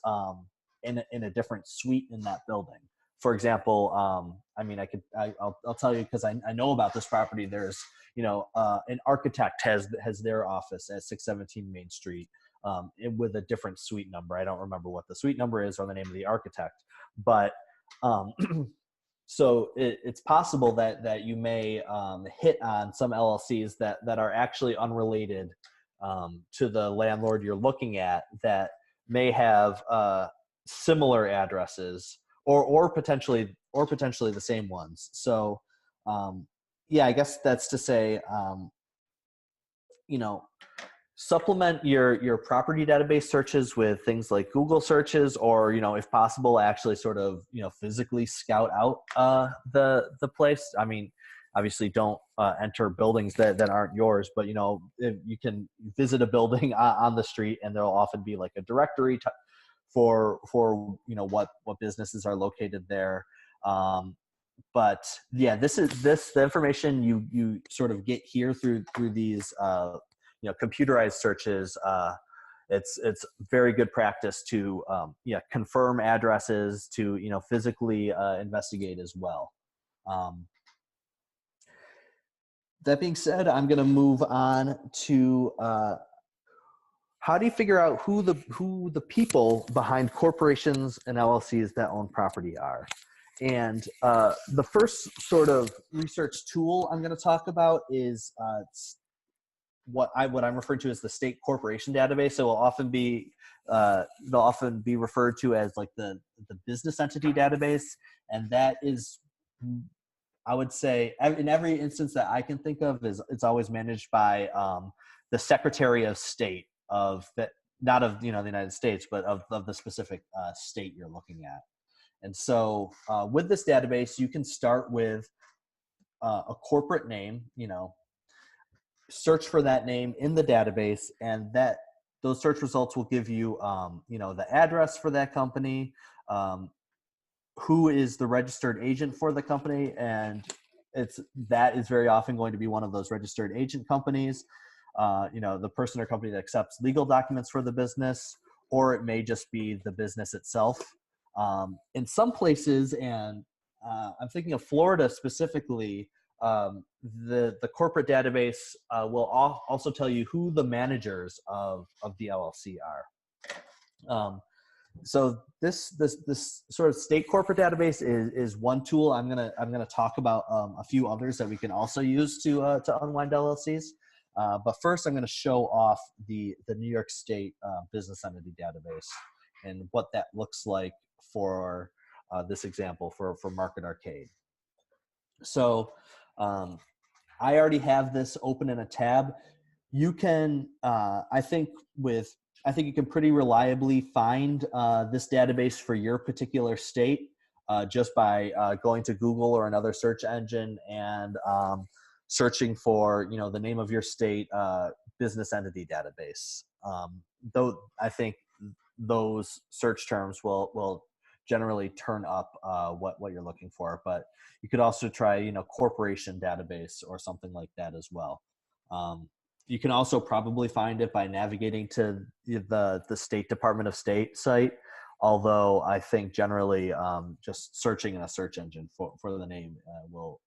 in a different suite in that building. For example, I'll tell you, because I know about this property. There's an architect has their office at 617 Main Street. with a different suite number. I don't remember what the suite number is or the name of the architect, but so it's possible that you may hit on some LLCs that are actually unrelated to the landlord you're looking at, that may have similar addresses or potentially the same ones. So yeah, I guess that's to say, supplement your property database searches with things like Google searches, or, if possible, actually sort of, physically scout out the place. I mean, obviously don't enter buildings that aren't yours, but, if you can visit a building on the street, and there'll often be like a directory for what businesses are located there. But yeah, the information you sort of get here through these computerized searches. It's very good practice to confirm addresses, to physically investigate as well. That being said, I'm going to move on to how do you figure out who the people behind corporations and LLCs that own property are. And the first sort of research tool I'm going to talk about is what I'm referring to as the state corporation database. So they'll often be referred to as like the business entity database, and that is, I would say, in every instance that I can think of, it's always managed by the Secretary of State of that, not of the United States, but of the specific state you're looking at. And so with this database, you can start with a corporate name, search for that name in the database, and those search results will give you, the address for that company, who is the registered agent for the company, and that is very often going to be one of those registered agent companies, the person or company that accepts legal documents for the business, or it may just be the business itself. In some places, and I'm thinking of Florida specifically, the corporate database will also tell you who the managers of the LLC are. So this sort of state corporate database is one tool. I'm gonna talk about a few others that we can also use to unwind LLCs. But first, I'm going to show off the New York State business entity database and what that looks like for this example for Market Arcade. So I already have this open in a tab. You can, I think you can pretty reliably find this database for your particular state just by going to Google or another search engine and searching for the name of your state business entity database. Though I think those search terms will generally turn up what you're looking for, but you could also try corporation database or something like that as well. You can also probably find it by navigating to the State Department of State site, although I think generally just searching in a search engine for the name will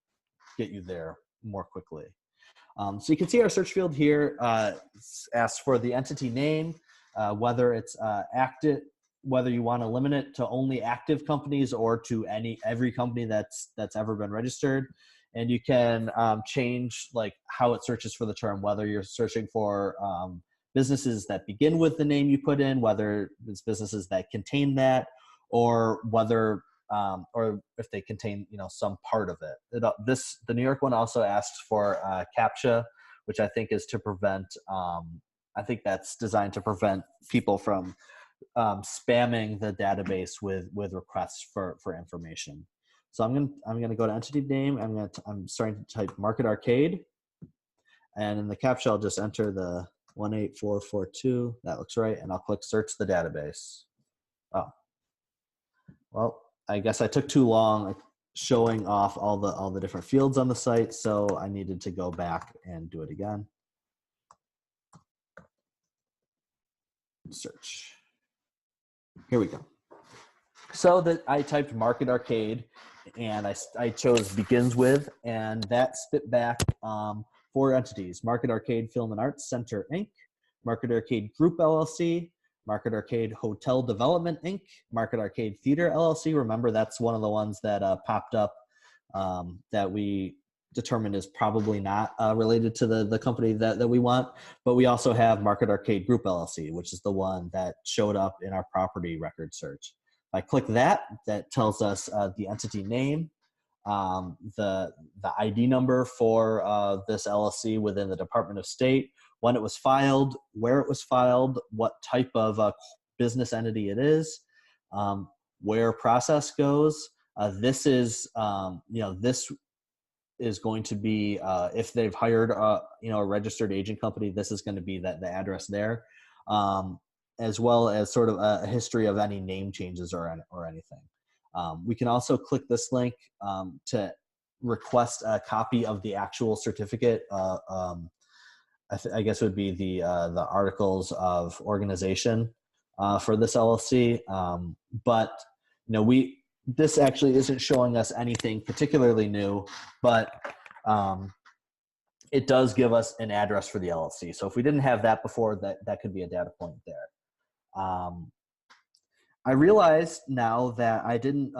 get you there more quickly. So you can see our search field here asks for the entity name, whether it's active, whether you want to limit it to only active companies or to every company that's ever been registered. And you can change like how it searches for the term, whether you're searching for businesses that begin with the name you put in, whether it's businesses that contain that, or whether or if they contain some part of it. The New York one also asks for CAPTCHA, which I think is to prevent. I think that's designed to prevent people from spamming the database with requests for information. So I'm gonna go to entity name. I'm starting to type Market Arcade, and in the CAPTCHA I'll just enter the 18442. That looks right, and I'll click search the database. Oh, well, I guess I took too long showing off all the different fields on the site, so I needed to go back and do it again. Search. Here we go. So I typed Market Arcade, and I chose begins with, and that spit back 4 entities: Market Arcade Film and Arts Center Inc., Market Arcade Group LLC, Market Arcade Hotel Development Inc., Market Arcade Theater LLC. Remember, that's one of the ones that popped up that we determined is probably not related to the company that we want. But we also have Market Arcade Group LLC, which is the one that showed up in our property record search. If I click that, that tells us the entity name, the ID number for this LLC within the Department of State, when it was filed, where it was filed, what type of business entity it is, where process goes. This is, this is going to be, if they've hired, a registered agent company, this is going to be the address there, as well as sort of a history of any name changes or anything. We can also click this link to request a copy of the actual certificate. I guess it would be the articles of organization for this LLC. But this actually isn't showing us anything particularly new, but it does give us an address for the LLC. So if we didn't have that before, that could be a data point there. I realized now that I didn't,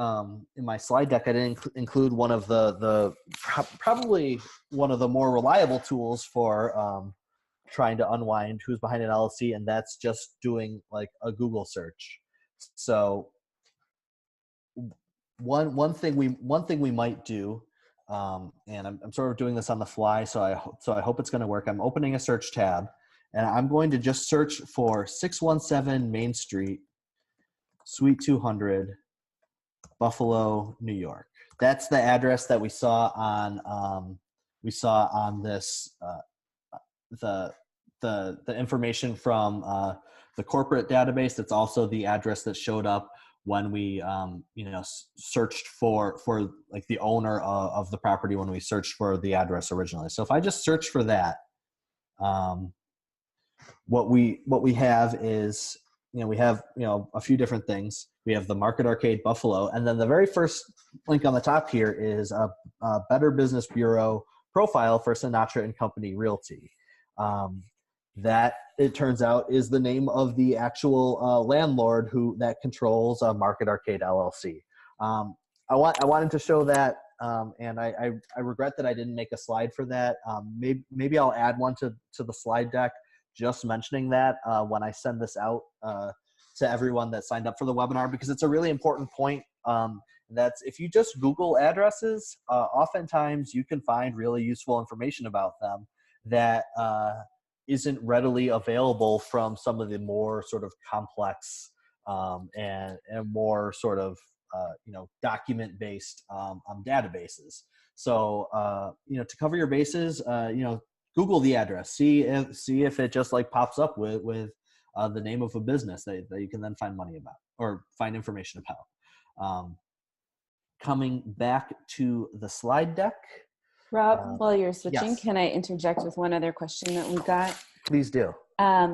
in my slide deck, I didn't include one of the probably one of the more reliable tools for trying to unwind who's behind an LLC, and that's just doing like a Google search. So one thing we might do, and I'm sort of doing this on the fly, so I hope it's going to work. I'm opening a search tab, and I'm going to just search for 617 Main Street, Suite 200, Buffalo, New York. That's the address that we saw on this the information from the corporate database. That's also the address that showed up when we searched for like the owner of the property when we searched for the address originally. So if I just search for that, what we have is, we have a few different things. We have the Market Arcade Buffalo, and then the very first link on the top here is a Better Business Bureau profile for Sinatra and Company Realty. That, it turns out, is the name of the actual landlord that controls Market Arcade LLC. I wanted to show that, and I regret that I didn't make a slide for that. Maybe I'll add one to the slide deck, just mentioning that when I send this out to everyone that signed up for the webinar, because it's a really important point. That's, if you just Google addresses, oftentimes you can find really useful information about them that isn't readily available from some of the more sort of complex and more sort of document-based databases. So to cover your bases, Google the address, see if it just like pops up with the name of a business that you can then find money about or find information about. Coming back to the slide deck. Rob, while you're switching, yes. Can I interject with one other question that we got? Please do.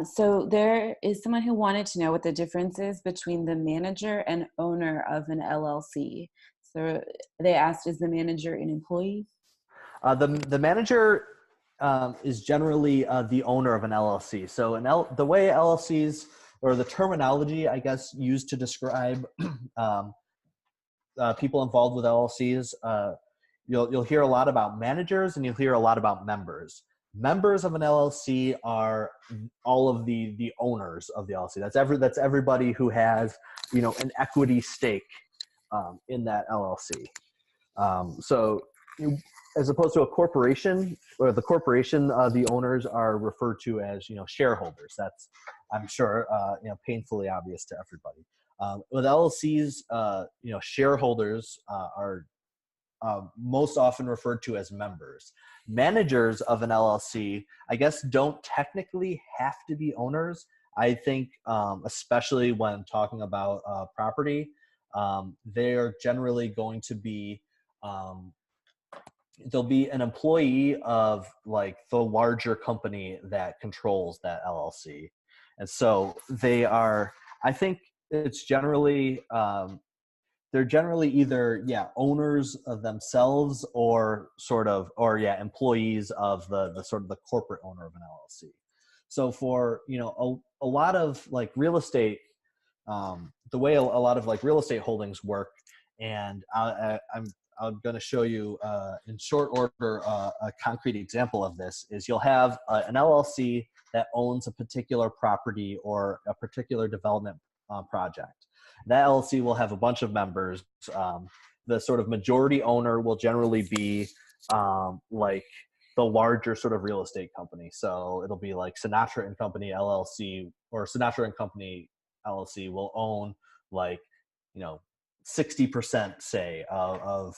So there is someone who wanted to know what the difference is between the manager and owner of an LLC. So they asked, is the manager an employee? The manager is generally the owner of an LLC. So the way LLCs, or the terminology, I guess, used to describe people involved with LLCs, you'll hear a lot about managers and you'll hear a lot about members. Members of an LLC are all of the owners of the LLC. That's everybody who has an equity stake in that LLC. So as opposed to a corporation, or the corporation, the owners are referred to as shareholders. That's, I'm sure, painfully obvious to everybody. With LLCs, shareholders are most often referred to as members. Managers of an LLC, I guess, don't technically have to be owners. I think, especially when talking about property, they are generally going to be, they'll be an employee of like the larger company that controls that LLC. And so they are, I think it's generally, they're generally either owners of themselves or employees of the sort of the corporate owner of an LLC. So for, a lot of like real estate, the way a lot of like real estate holdings work, and I'm going to show you in short order a concrete example of this is you'll have an LLC that owns a particular property or a particular development project. That LLC will have a bunch of members. The sort of majority owner will generally be like the larger sort of real estate company. So it'll be like Sinatra and Company LLC, or Sinatra and Company LLC will own like, 60% say of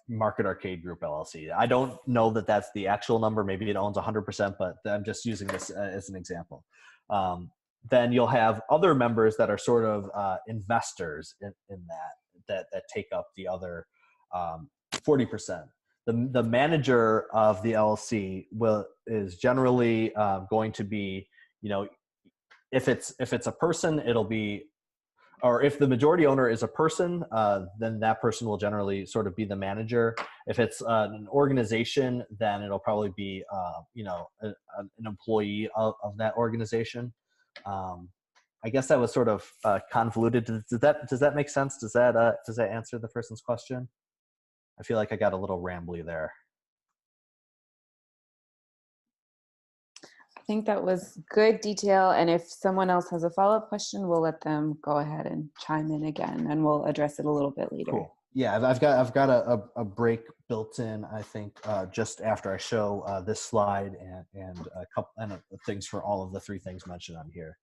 Market Arcade Group LLC. I don't know that that's the actual number. Maybe it owns 100%, but I'm just using this as an example. Then you'll have other members that are sort of investors in that take up the other 40%. The manager of the LLC is generally going to be, if it's a person, it'll be, or if the majority owner is a person, then that person will generally sort of be the manager. If it's an organization, then it'll probably be, an employee of that organization. I guess that was sort of convoluted. Does that make sense? Does that answer the person's question? I feel like I got a little rambly there. I think that was good detail. And if someone else has a follow-up question, we'll let them go ahead and chime in again, and we'll address it a little bit later. Cool. Yeah, I've got a break built in, I think, just after I show this slide and a couple things for all of the three things mentioned on here.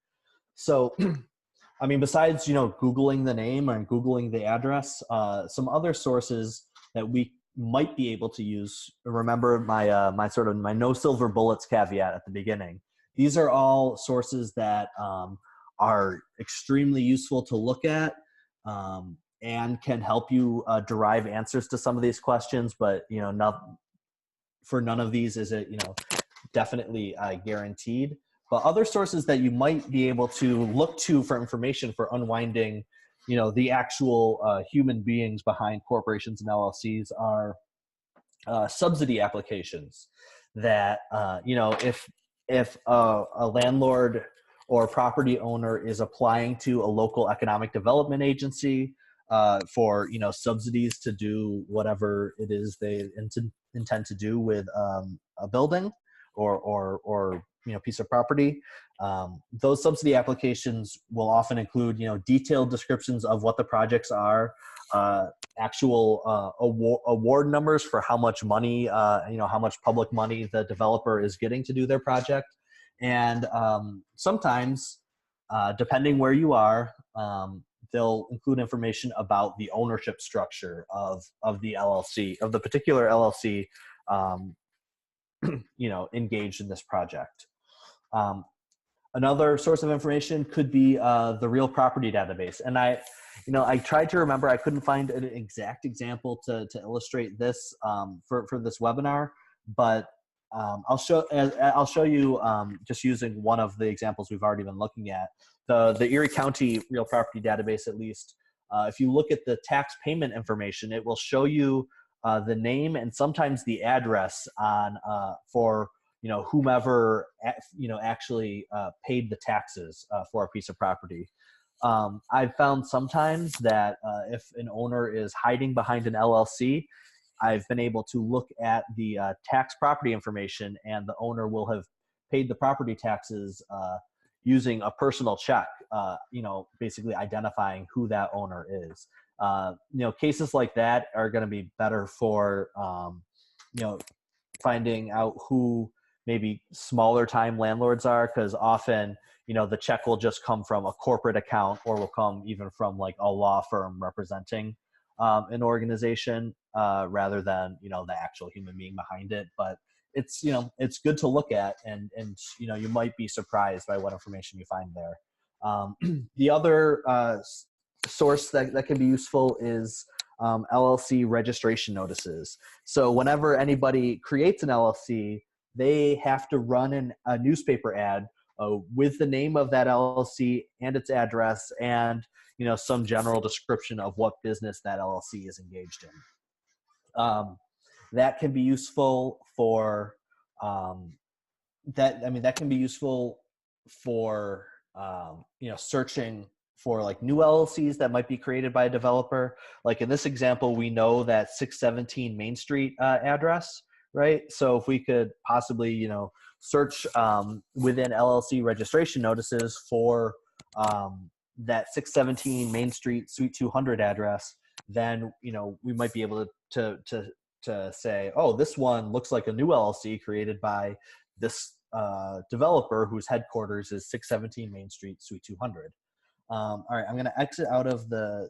So, I mean, besides, Googling the name and Googling the address, some other sources that we might be able to use. Remember my my no silver bullets caveat at the beginning. These are all sources that are extremely useful to look at and can help you derive answers to some of these questions. But for none of these is it definitely guaranteed. But other sources that you might be able to look to for information for unwinding the actual human beings behind corporations and LLCs are subsidy applications that, if a landlord or property owner is applying to a local economic development agency for, subsidies to do whatever it is they intend to do with a building or piece of property. Those subsidy applications will often include, detailed descriptions of what the projects are, actual award numbers for how much money, how much public money the developer is getting to do their project. And sometimes, depending where you are, they'll include information about the ownership structure of the LLC, of the particular LLC, engaged in this project. Another source of information could be the real property database. And I tried to remember, I couldn't find an exact example to illustrate this for this webinar, but I'll show you just using one of the examples we've already been looking at. The Erie County Real Property Database, at least, if you look at the tax payment information, it will show you the name and sometimes the address on for whomever actually paid the taxes for a piece of property. I've found sometimes that if an owner is hiding behind an LLC, I've been able to look at the tax property information, and the owner will have paid the property taxes using a personal check, basically identifying who that owner is. Cases like that are going to be better for, finding out who maybe smaller time landlords are, because often, the check will just come from a corporate account or will come even from like a law firm representing an organization rather than, the actual human being behind it. But it's, it's good to look at, and you might be surprised by what information you find there. The other source that can be useful is LLC registration notices. So whenever anybody creates an LLC, they have to run a newspaper ad with the name of that LLC and its address and, some general description of what business that LLC is engaged in. That can be useful for that can be useful for searching for like new LLCs that might be created by a developer. Like in this example, we know that 617 Main Street address, right? So if we could possibly search within LLC registration notices for that 617 Main Street Suite 200 address, then we might be able to say, oh, this one looks like a new LLC created by this developer whose headquarters is 617 Main Street Suite 200. All right, I'm going to exit out of the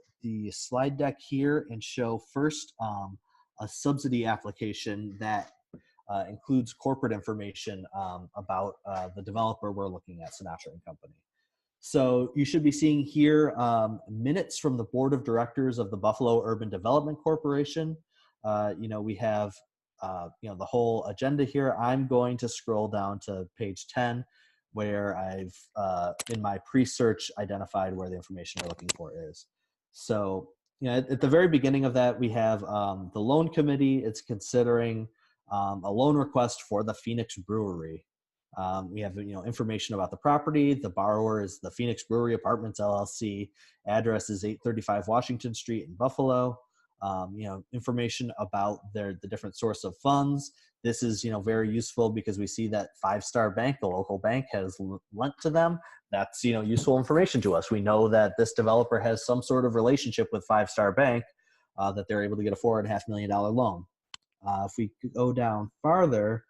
slide deck here and show first a subsidy application that includes corporate information about the developer we're looking at, Sinatra and Company. So you should be seeing here minutes from the board of directors of the Buffalo Urban Development Corporation. We have the whole agenda here. I'm going to scroll down to page 10, where I've in my pre-search identified where the information we're looking for is. So at the very beginning of that, we have the loan committee. It's considering a loan request for the Phoenix Brewery. We have information about the property. The borrower is the Phoenix Brewery Apartments LLC. Address is 835 Washington Street in Buffalo. Information about the different source of funds. This is very useful because we see that Five Star Bank, the local bank, has lent to them. That's useful information to us. We know that this developer has some sort of relationship with Five Star Bank, that they're able to get a $4.5 million loan. If we go down farther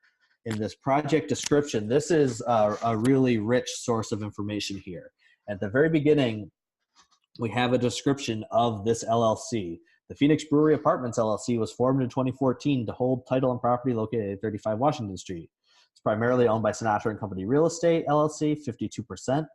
in this project description, this is a really rich source of information here. At the very beginning, we have a description of this LLC. The Phoenix Brewery Apartments LLC was formed in 2014 to hold title and property located at 35 Washington Street. It's primarily owned by Sinatra and Company Real Estate LLC, 52%.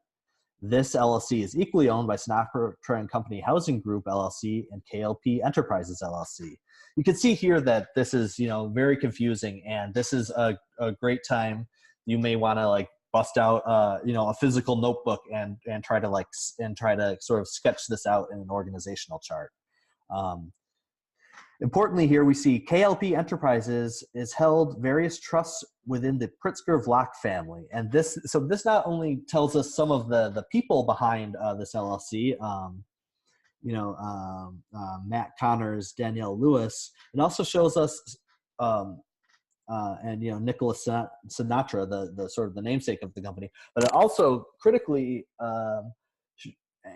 This LLC is equally owned by Sinatra and Company Housing Group LLC and KLP Enterprises LLC. You can see here that this is very confusing, and this is a great time. You may want to bust out a physical notebook and try to sort of sketch this out in an organizational chart. Importantly here, we see KLP Enterprises is held various trusts within the Pritzker-Vlach family. And this not only tells us some of the people behind this LLC, Matt Connors, Danielle Lewis, it also shows us, Nicholas Sinatra, the sort of the namesake of the company, but it also critically,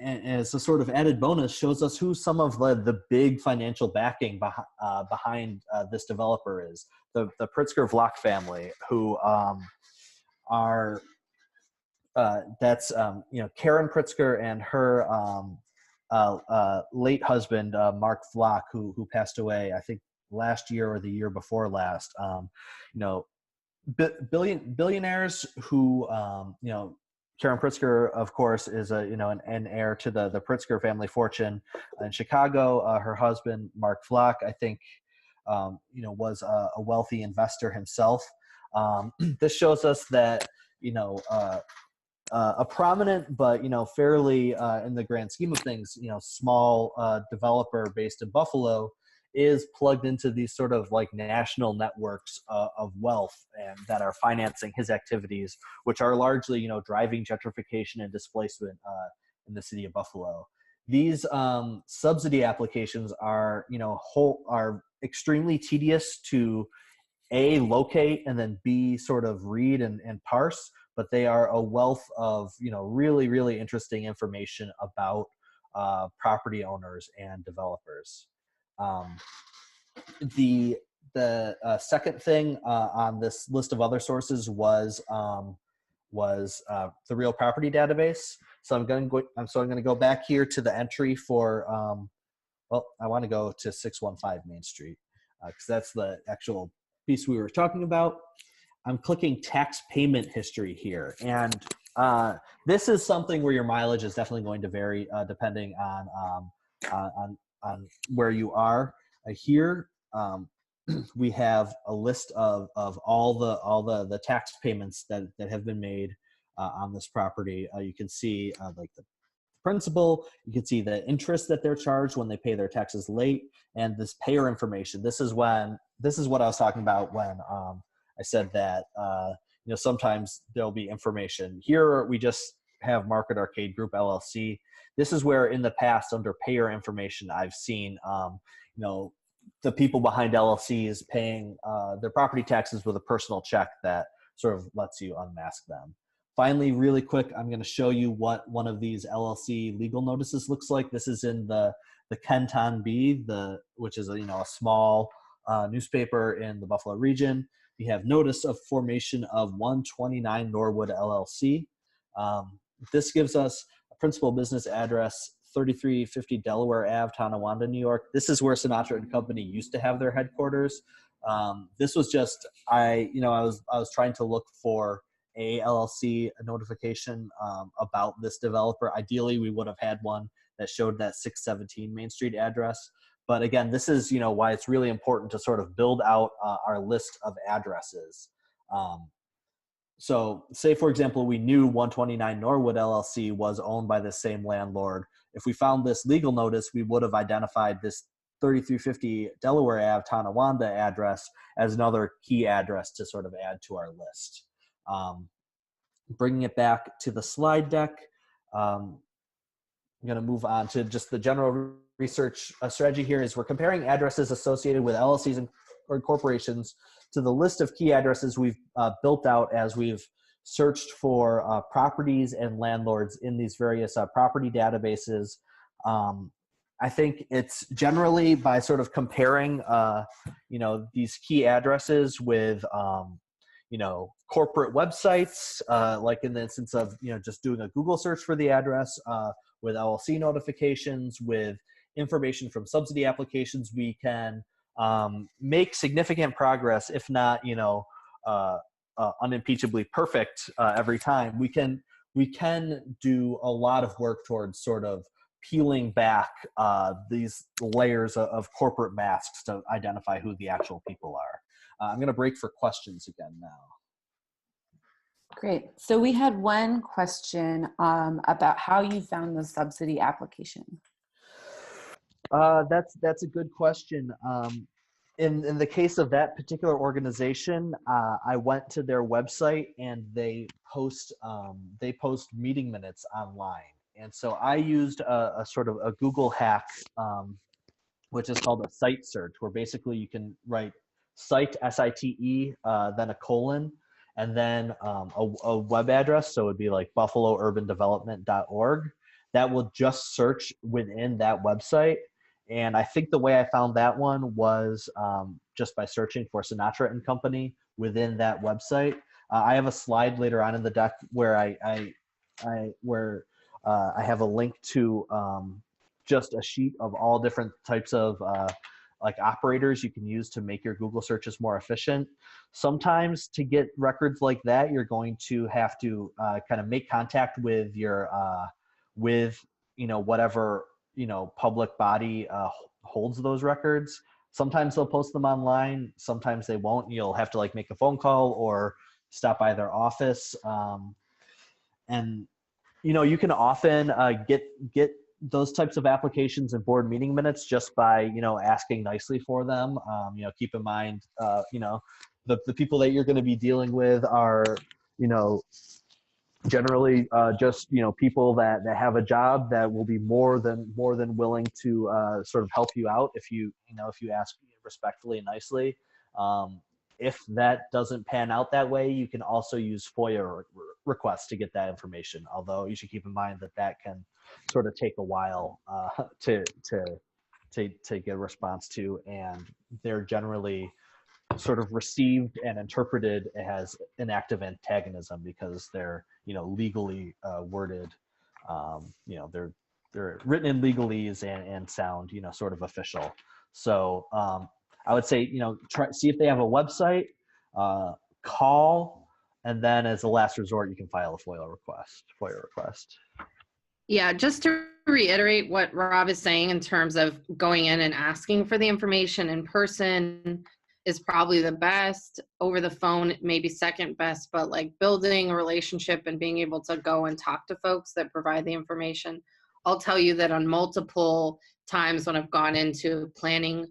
and as a sort of added bonus, shows us who some of the big financial backing behind this developer is. The Pritzker-Vlach family, who are that's Karen Pritzker and her late husband Mark Vlach, who passed away, I think last year or the year before last. Billionaires who Karen Pritzker, of course, is an heir to the Pritzker family fortune in Chicago. Her husband, Mark Vlach, I think, was a wealthy investor himself. This shows us that a prominent but fairly in the grand scheme of things small developer based in Buffalo is plugged into these sort of national networks of wealth and that are financing his activities, which are largely driving gentrification and displacement in the city of Buffalo. These subsidy applications are are extremely tedious to A, locate, and then B, sort of read and parse, but they are a wealth of really interesting information about property owners and developers. The second thing on this list of other sources was the real property database. So I'm going to go back here to the entry for I want to go to 615 Main Street because that's the actual piece we were talking about. I'm clicking tax payment history here, and this is something where your mileage is definitely going to vary depending on where you are. Here we have a list of all the tax payments that have been made on this property. You can see the principal, you can see the interest that they're charged when they pay their taxes late, and this payer information. This is what I was talking about when I said that sometimes there'll be information. Here we just have Market Arcade Group LLC. This is where in the past under payer information, I've seen, the people behind LLCs paying their property taxes with a personal check that sort of lets you unmask them. Finally, really quick, I'm going to show you what one of these LLC legal notices looks like. This is in the Kenton Bee, which is a small newspaper in the Buffalo region. We have notice of formation of 129 Norwood LLC. This gives us a principal business address, 3350 Delaware Ave, Tonawanda, New York. This is where Sinatra and Company used to have their headquarters. This was just I was trying to look for a LLC notification about this developer. Ideally, we would have had one that showed that 617 Main Street address. But again, this is why it's really important to sort of build out our list of addresses. So say, for example, we knew 129 Norwood LLC was owned by the same landlord. If we found this legal notice, we would have identified this 3350 Delaware Ave, Tonawanda address as another key address to sort of add to our list. Bringing it back to the slide deck, I'm going to move on to just the general research strategy here is we're comparing addresses associated with LLCs or corporations to the list of key addresses we've built out as we've searched for properties and landlords in these various property databases. I think it's generally by sort of comparing, these key addresses with, corporate websites, like in the instance of, just doing a Google search for the address, with LLC notifications, with information from subsidy applications, we can make significant progress, if not, unimpeachably perfect every time. We can do a lot of work towards sort of peeling back these layers of corporate masks to identify who the actual people are. I'm going to break for questions again now. Great. So we had one question about how you found the subsidy application. That's a good question. In the case of that particular organization, I went to their website and they post meeting minutes online. And so I used a sort of a Google hack, which is called a site search, where basically you can write site, S-I-T-E, then a colon, and then a web address. So it would be like buffalourbandevelopment.org. That will just search within that website. And I think the way I found that one was just by searching for Sinatra and Company within that website. I have a slide later on in the deck where I have a link to just a sheet of all different types of like operators you can use to make your Google searches more efficient. Sometimes to get records like that, you're going to have to kind of make contact with your whatever public body holds those records. Sometimes they'll post them online, sometimes they won't. You'll have to like make a phone call or stop by their office. And you can often get those types of applications and board meeting minutes just by asking nicely for them. Keep in mind the people that you're going to be dealing with are generally just people that have a job that will be more than willing to sort of help you out if you ask respectfully and nicely. If that doesn't pan out that way, you can also use FOIA requests to get that information, although you should keep in mind that can sort of take a while to get a response to, and they're generally sort of received and interpreted as an act of antagonism because they're legally worded. They're written in legalese and sound sort of official. So I would say see if they have a website, call, and then as a last resort you can file a FOIA request. Yeah, just to reiterate what Rob is saying in terms of going in and asking for the information in person is probably the best. Over the phone, maybe second best, but like building a relationship and being able to go and talk to folks that provide the information. I'll tell you that on multiple times when I've gone into planning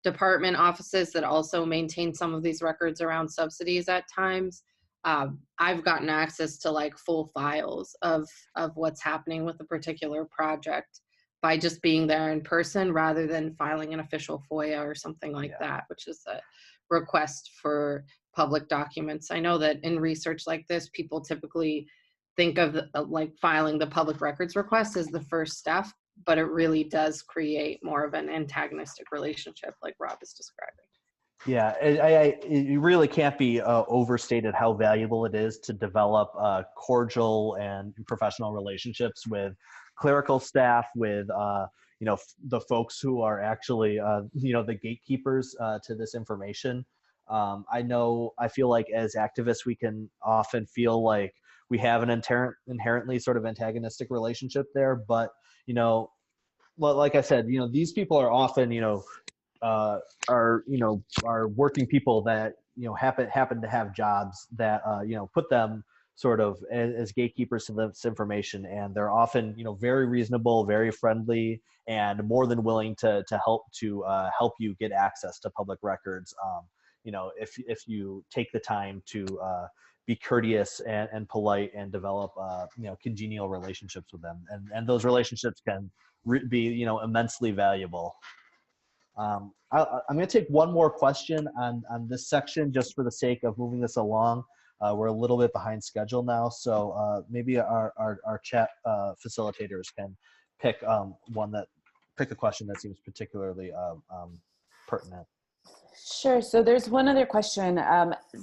department offices that also maintain some of these records around subsidies at times, I've gotten access to like full files of what's happening with a particular project by just being there in person rather than filing an official FOIA or something like Yeah. that, which is a request for public documents. I know that in research like this, people typically think of like filing the public records request as the first step, but it really does create more of an antagonistic relationship like Rob is describing. Yeah, it really can't be overstated how valuable it is to develop cordial and professional relationships with clerical staff, with the folks who are actually the gatekeepers to this information. I feel like as activists, we can often feel like we have an inherently sort of antagonistic relationship there, but well, like I said, these people are often uh, are working people that happen to have jobs that put them sort of as gatekeepers to this information, and they're often very reasonable, very friendly, and more than willing to help you get access to public records. If you take the time to be courteous and polite and develop congenial relationships with them, and those relationships can be immensely valuable. I'm going to take one more question on this section just for the sake of moving this along. We're a little bit behind schedule now, so maybe our chat facilitators can pick pick a question that seems particularly pertinent. Sure. So there's one other question.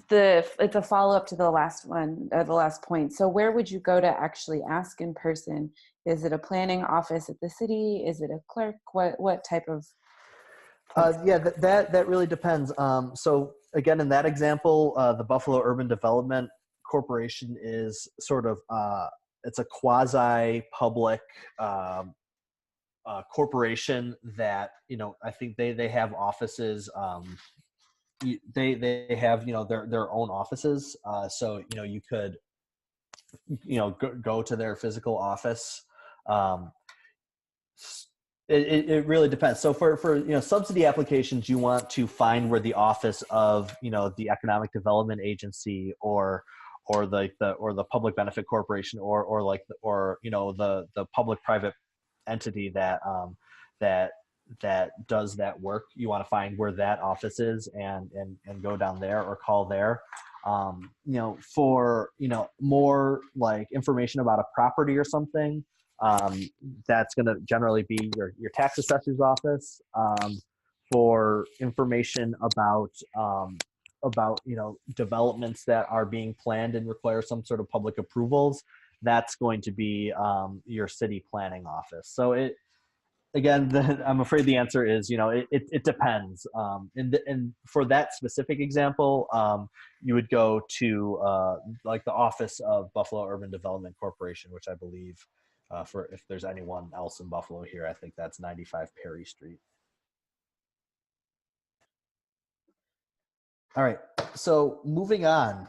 It's a follow up to the last one, the last point. So where would you go to actually ask in person? Is it a planning office at the city? Is it a clerk? What type of place? Yeah, that really depends. So again, in that example, the Buffalo Urban Development Corporation is sort of it's a quasi-public corporation that I think they have offices. They have their own offices. So you could go to their physical office. Um, it really depends. So for subsidy applications, you want to find where the office of the Economic Development Agency or the Public Benefit Corporation or the public private entity that does that work. You want to find where that office is and go down there or call there. For more like information about a property or something, that's going to generally be your tax assessor's office. For information about developments that are being planned and require some sort of public approvals, that's going to be your city planning office. So I'm afraid the answer is it depends. And for that specific example, you would go to like the office of Buffalo Urban Development Corporation, which I believe for if there's anyone else in Buffalo here, I think that's 95 Perry Street. All right, so moving on.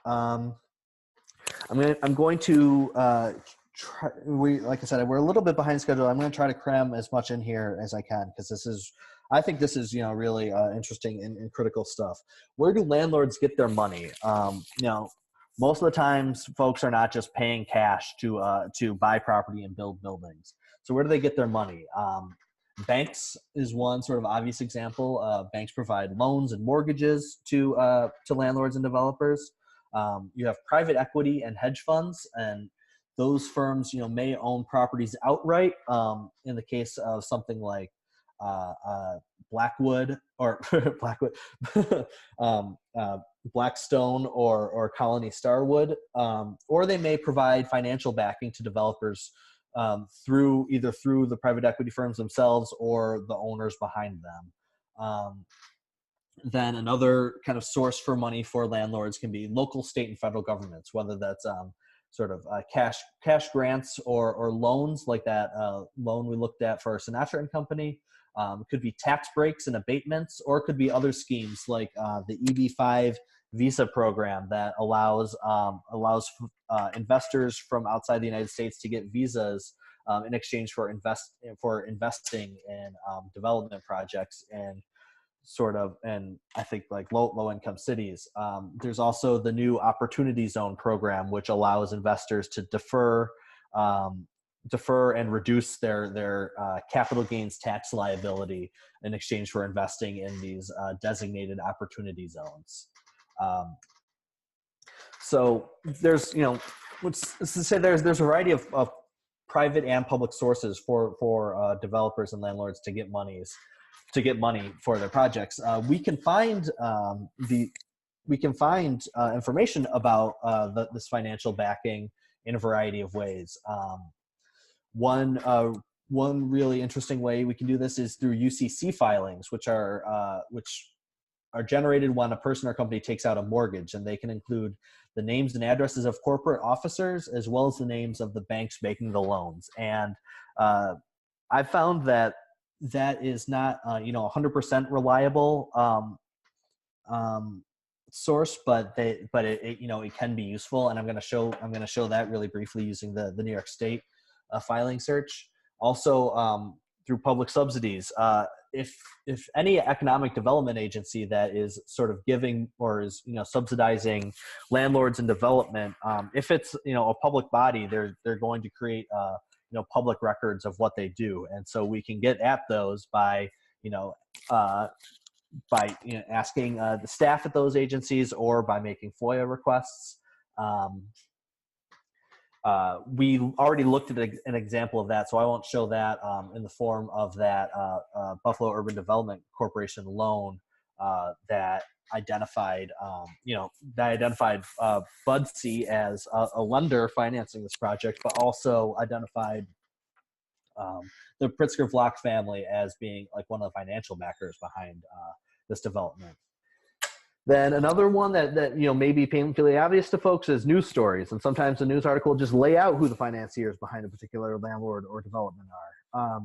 I'm going to like I said, we're a little bit behind schedule. I'm going to try to cram as much in here as I can because I think this is really interesting and critical stuff. Where do landlords get their money? Most of the times, folks are not just paying cash to buy property and build buildings. So where do they get their money? Banks is one sort of obvious example. Banks provide loans and mortgages to landlords and developers. You have private equity and hedge funds, and those firms may own properties outright. In the case of something like Blackwood or Blackwood, Blackstone or Colony Starwood, or they may provide financial backing to developers through the private equity firms themselves or the owners behind them. Then another kind of source for money for landlords can be local, state, and federal governments, whether that's sort of cash grants or loans like that loan we looked at for Sinatra and Company. It could be tax breaks and abatements, or it could be other schemes like the EB-5 visa program that allows investors from outside the United States to get visas in exchange for investing in development projects in sort of, and I think like low income cities. There's also the new Opportunity Zone program, which allows investors to defer and reduce their capital gains tax liability in exchange for investing in these designated opportunity zones. So there's, let's say there's a variety of private and public sources for developers and landlords to get money for their projects. We can find information about this financial backing in a variety of ways. One really interesting way we can do this is through UCC filings, which are generated when a person or company takes out a mortgage, and they can include the names and addresses of corporate officers as well as the names of the banks making the loans. And I found that is not 100% reliable source, but it can be useful, and I'm going to show that really briefly using the New York State filing search. Also, through public subsidies, if any economic development agency that is sort of giving or is subsidizing landlords and development, if it's a public body, they're going to create public records of what they do, and so we can get at those by asking the staff at those agencies or by making FOIA requests. We already looked at an example of that, so I won't show that in the form of that Buffalo Urban Development Corporation loan that identified Budsy as a lender financing this project, but also identified the Pritzker-Vlock family as being like one of the financial backers behind this development. Then another one that may be painfully obvious to folks is news stories, and sometimes a news article will just lay out who the financiers behind a particular landlord or development are.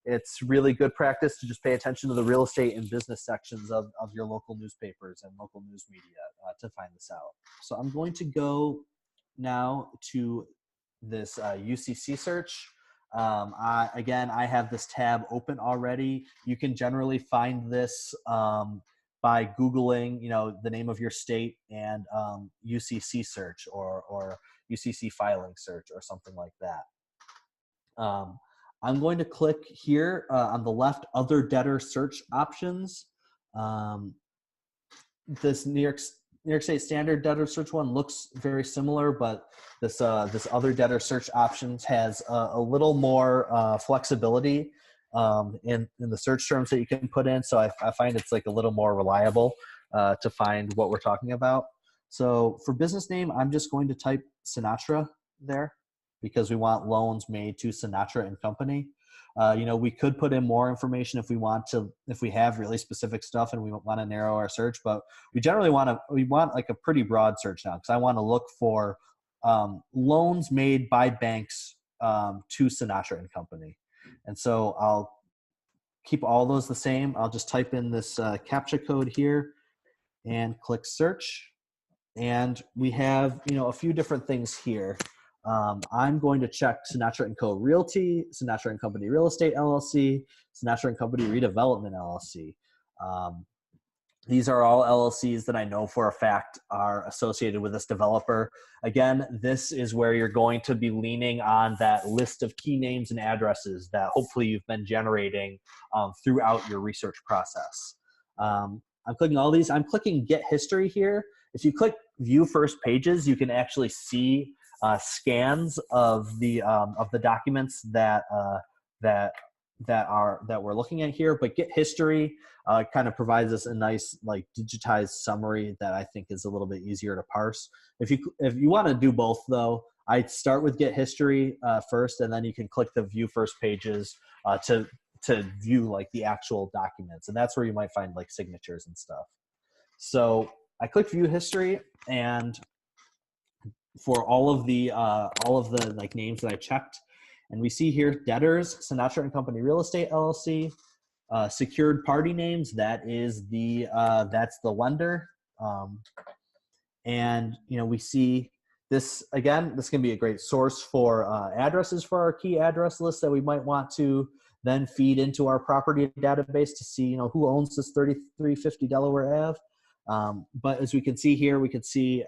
It's really good practice to just pay attention to the real estate and business sections of your local newspapers and local news media to find this out. So I'm going to go now to this UCC search. I have this tab open already. You can generally find this by Googling, the name of your state and UCC search or UCC filing search or something like that. I'm going to click here on the left, other debtor search options. This New York State standard debtor search one looks very similar, but this other debtor search options has a little more flexibility in the search terms that you can put in. So I find it's like a little more reliable to find what we're talking about. So for business name, I'm just going to type Sinatra there because we want loans made to Sinatra and Company. We could put in more information if we have really specific stuff and we want to narrow our search, but we generally want like a pretty broad search now, because I want to look for loans made by banks to Sinatra and Company. And so I'll keep all those the same. I'll just type in this CAPTCHA code here and click search. And we have, a few different things here. I'm going to check Sinatra & Co. Realty, Sinatra & Company Real Estate LLC, Sinatra & Company Redevelopment LLC. These are all LLCs that I know for a fact are associated with this developer. Again, this is where you're going to be leaning on that list of key names and addresses that hopefully you've been generating throughout your research process. I'm clicking all these. I'm clicking Get History here. If you click View First Pages, you can actually see scans of the documents that we're looking at here. But Get History kind of provides us a nice like digitized summary that I think is a little bit easier to parse. If you want to do both though, I'd start with Get History first, and then you can click the View First Pages to view like the actual documents, and that's where you might find like signatures and stuff. So I click View History, and for all of the like names that I checked, and we see here debtors, Sinatra & Company Real Estate LLC, secured party names, that is that's the lender, and we see this again. This can be a great source for addresses for our key address list that we might want to then feed into our property database to see, who owns this 3350 Delaware Ave. But as we can see here, we can see,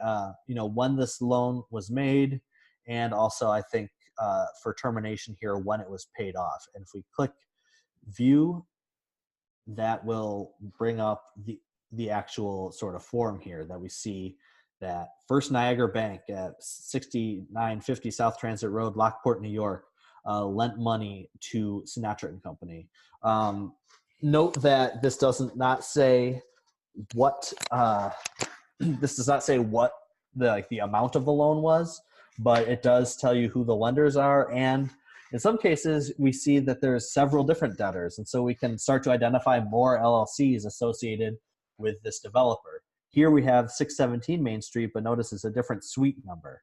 when this loan was made, and also I think for termination here, when it was paid off. And if we click view, that will bring up the actual sort of form here that we see that First Niagara Bank at 6950 South Transit Road, Lockport, New York, lent money to Sinatra and Company. Note that this does not say what this does not say what the amount of the loan was, but it does tell you who the lenders are, and in some cases we see that there's several different debtors, and so we can start to identify more LLCs associated with this developer. Here we have 617 Main Street, but notice it's a different suite number.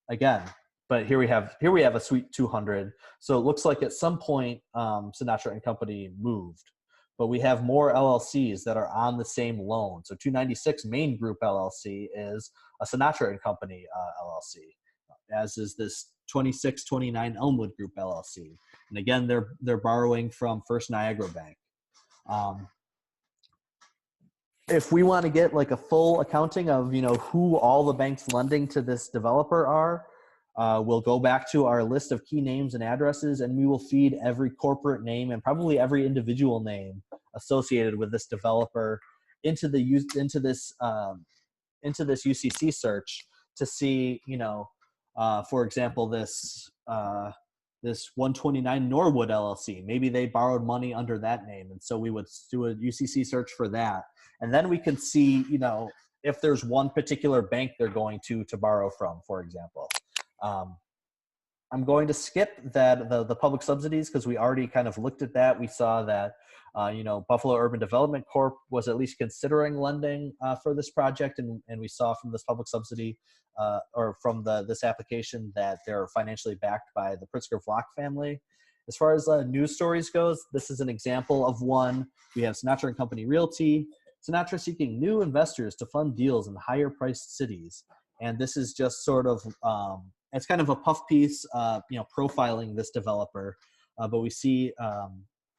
Again, but here we have a suite 200. So it looks like at some point Sinatra and Company moved, but we have more LLCs that are on the same loan. So 296 Main Group LLC is a Sinatra and Company LLC, as is this 2629 Elmwood Group LLC. And again, they're borrowing from First Niagara Bank. If we want to get like a full accounting of who all the banks lending to this developer are, we'll go back to our list of key names and addresses, and we will feed every corporate name and probably every individual name associated with this developer into this UCC search to see, for example, this 129 Norwood LLC. Maybe they borrowed money under that name, and so we would do a UCC search for that, and then we can see, if there's one particular bank they're going to borrow from, for example. I'm going to skip the public subsidies because we already kind of looked at that. We saw that Buffalo Urban Development Corp was at least considering lending for this project, and we saw from this public subsidy or from this application that they're financially backed by the Pritzker-Vlock family. As far as news stories goes, this is an example of one. We have Sinatra and Company Realty. Sinatra seeking new investors to fund deals in higher priced cities. And this is just sort of, it's kind of a puff piece, profiling this developer. But we see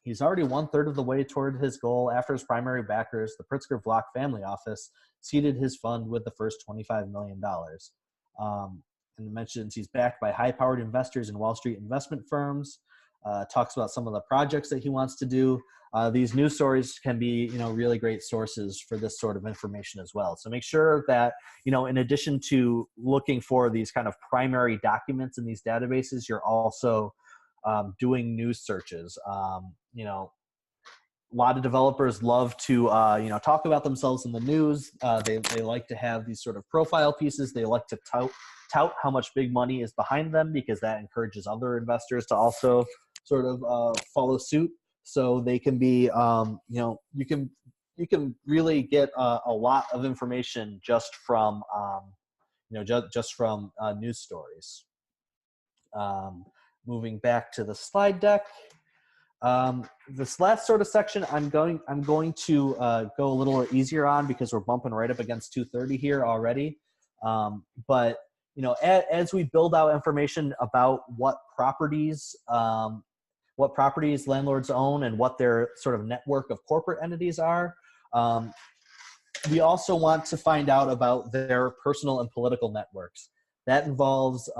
he's already 1/3 of the way toward his goal. After his primary backers, the Pritzker-Vlock family office seeded his fund with the first $25 million. And it mentions he's backed by high-powered investors and Wall Street investment firms. Talks about some of the projects that he wants to do. These news stories can be, really great sources for this sort of information as well. So make sure that, in addition to looking for these kind of primary documents in these databases, you're also doing news searches. A lot of developers love to, talk about themselves in the news. They like to have these sort of profile pieces. They like to tout how much big money is behind them, because that encourages other investors to also sort of follow suit. So they can be, you can really get a lot of information just from, just from news stories. Moving back to the slide deck. This last sort of section, I'm going to go a little easier on because we're bumping right up against 2:30 here already. But as we build out information about what properties landlords own and what their sort of network of corporate entities are, we also want to find out about their personal and political networks. That involves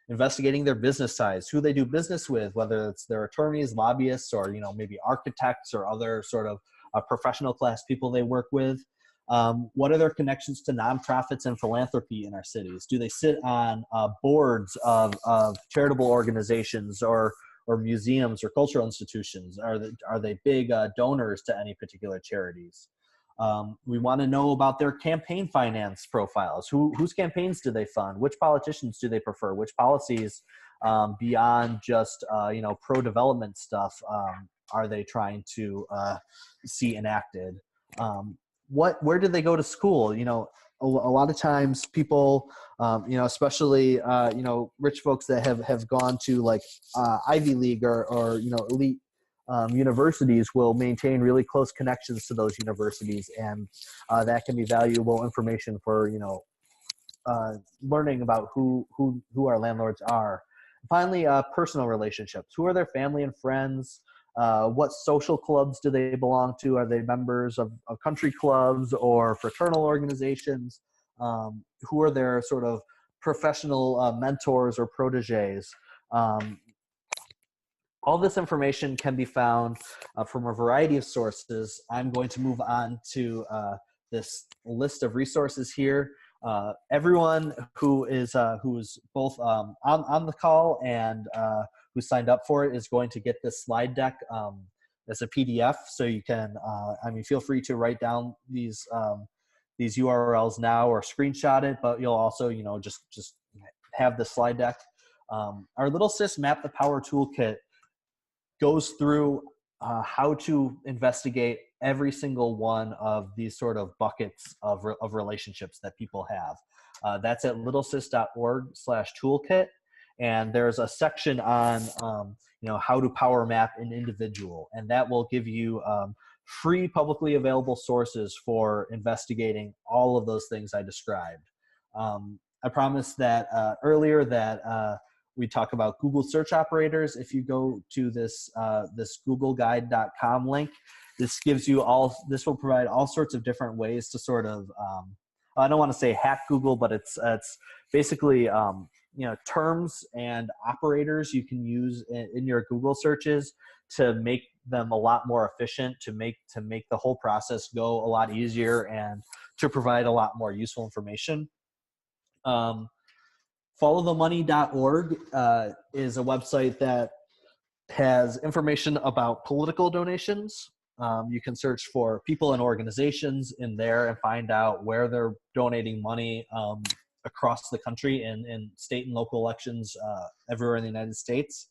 investigating their business ties, who they do business with, whether it's their attorneys, lobbyists, or maybe architects or other sort of professional class people they work with. What are their connections to nonprofits and philanthropy in our cities? Do they sit on boards of charitable organizations or museums or cultural institutions? Are they big donors to any particular charities? We want to know about their campaign finance profiles. Whose campaigns do they fund? Which politicians do they prefer? Which policies beyond just pro-development stuff are they trying to see enacted? Where did they go to school? A lot of times people, especially rich folks that have gone to like Ivy League or elite universities will maintain really close connections to those universities, and that can be valuable information for learning about who our landlords are. Finally, personal relationships. Who are their family and friends? What social clubs do they belong to? Are they members of country clubs or fraternal organizations? Who are their sort of professional mentors or proteges? All this information can be found from a variety of sources. I'm going to move on to this list of resources here. Everyone who is both on the call and who signed up for it is going to get this slide deck as a PDF. So you can, feel free to write down these URLs now or screenshot it, but you'll also, just have the slide deck. Our Little Sis Map the Power Toolkit goes through how to investigate every single one of these sort of buckets of relationships that people have. That's at littlesis.org/toolkit. And there's a section on, how to power map an individual. And that will give you free publicly available sources for investigating all of those things I described. I promised that earlier that we talk about Google search operators. If you go to this googleguide.com link, this will provide all sorts of different ways to sort of, I don't want to say hack Google, but it's basically, terms and operators you can use in your Google searches to make them a lot more efficient, to make the whole process go a lot easier and to provide a lot more useful information. Followthemoney.org is a website that has information about political donations. You can search for people and organizations in there and find out where they're donating money across the country in state and local elections everywhere in the United States.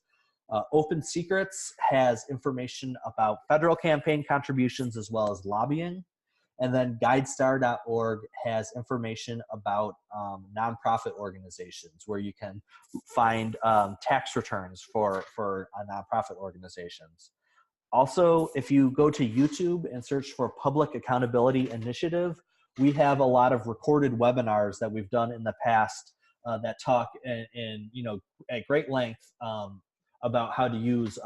Open Secrets has information about federal campaign contributions as well as lobbying. And then GuideStar.org has information about nonprofit organizations where you can find tax returns for nonprofit organizations. Also, if you go to YouTube and search for Public Accountability Initiative, we have a lot of recorded webinars that we've done in the past that talk at great length about how to use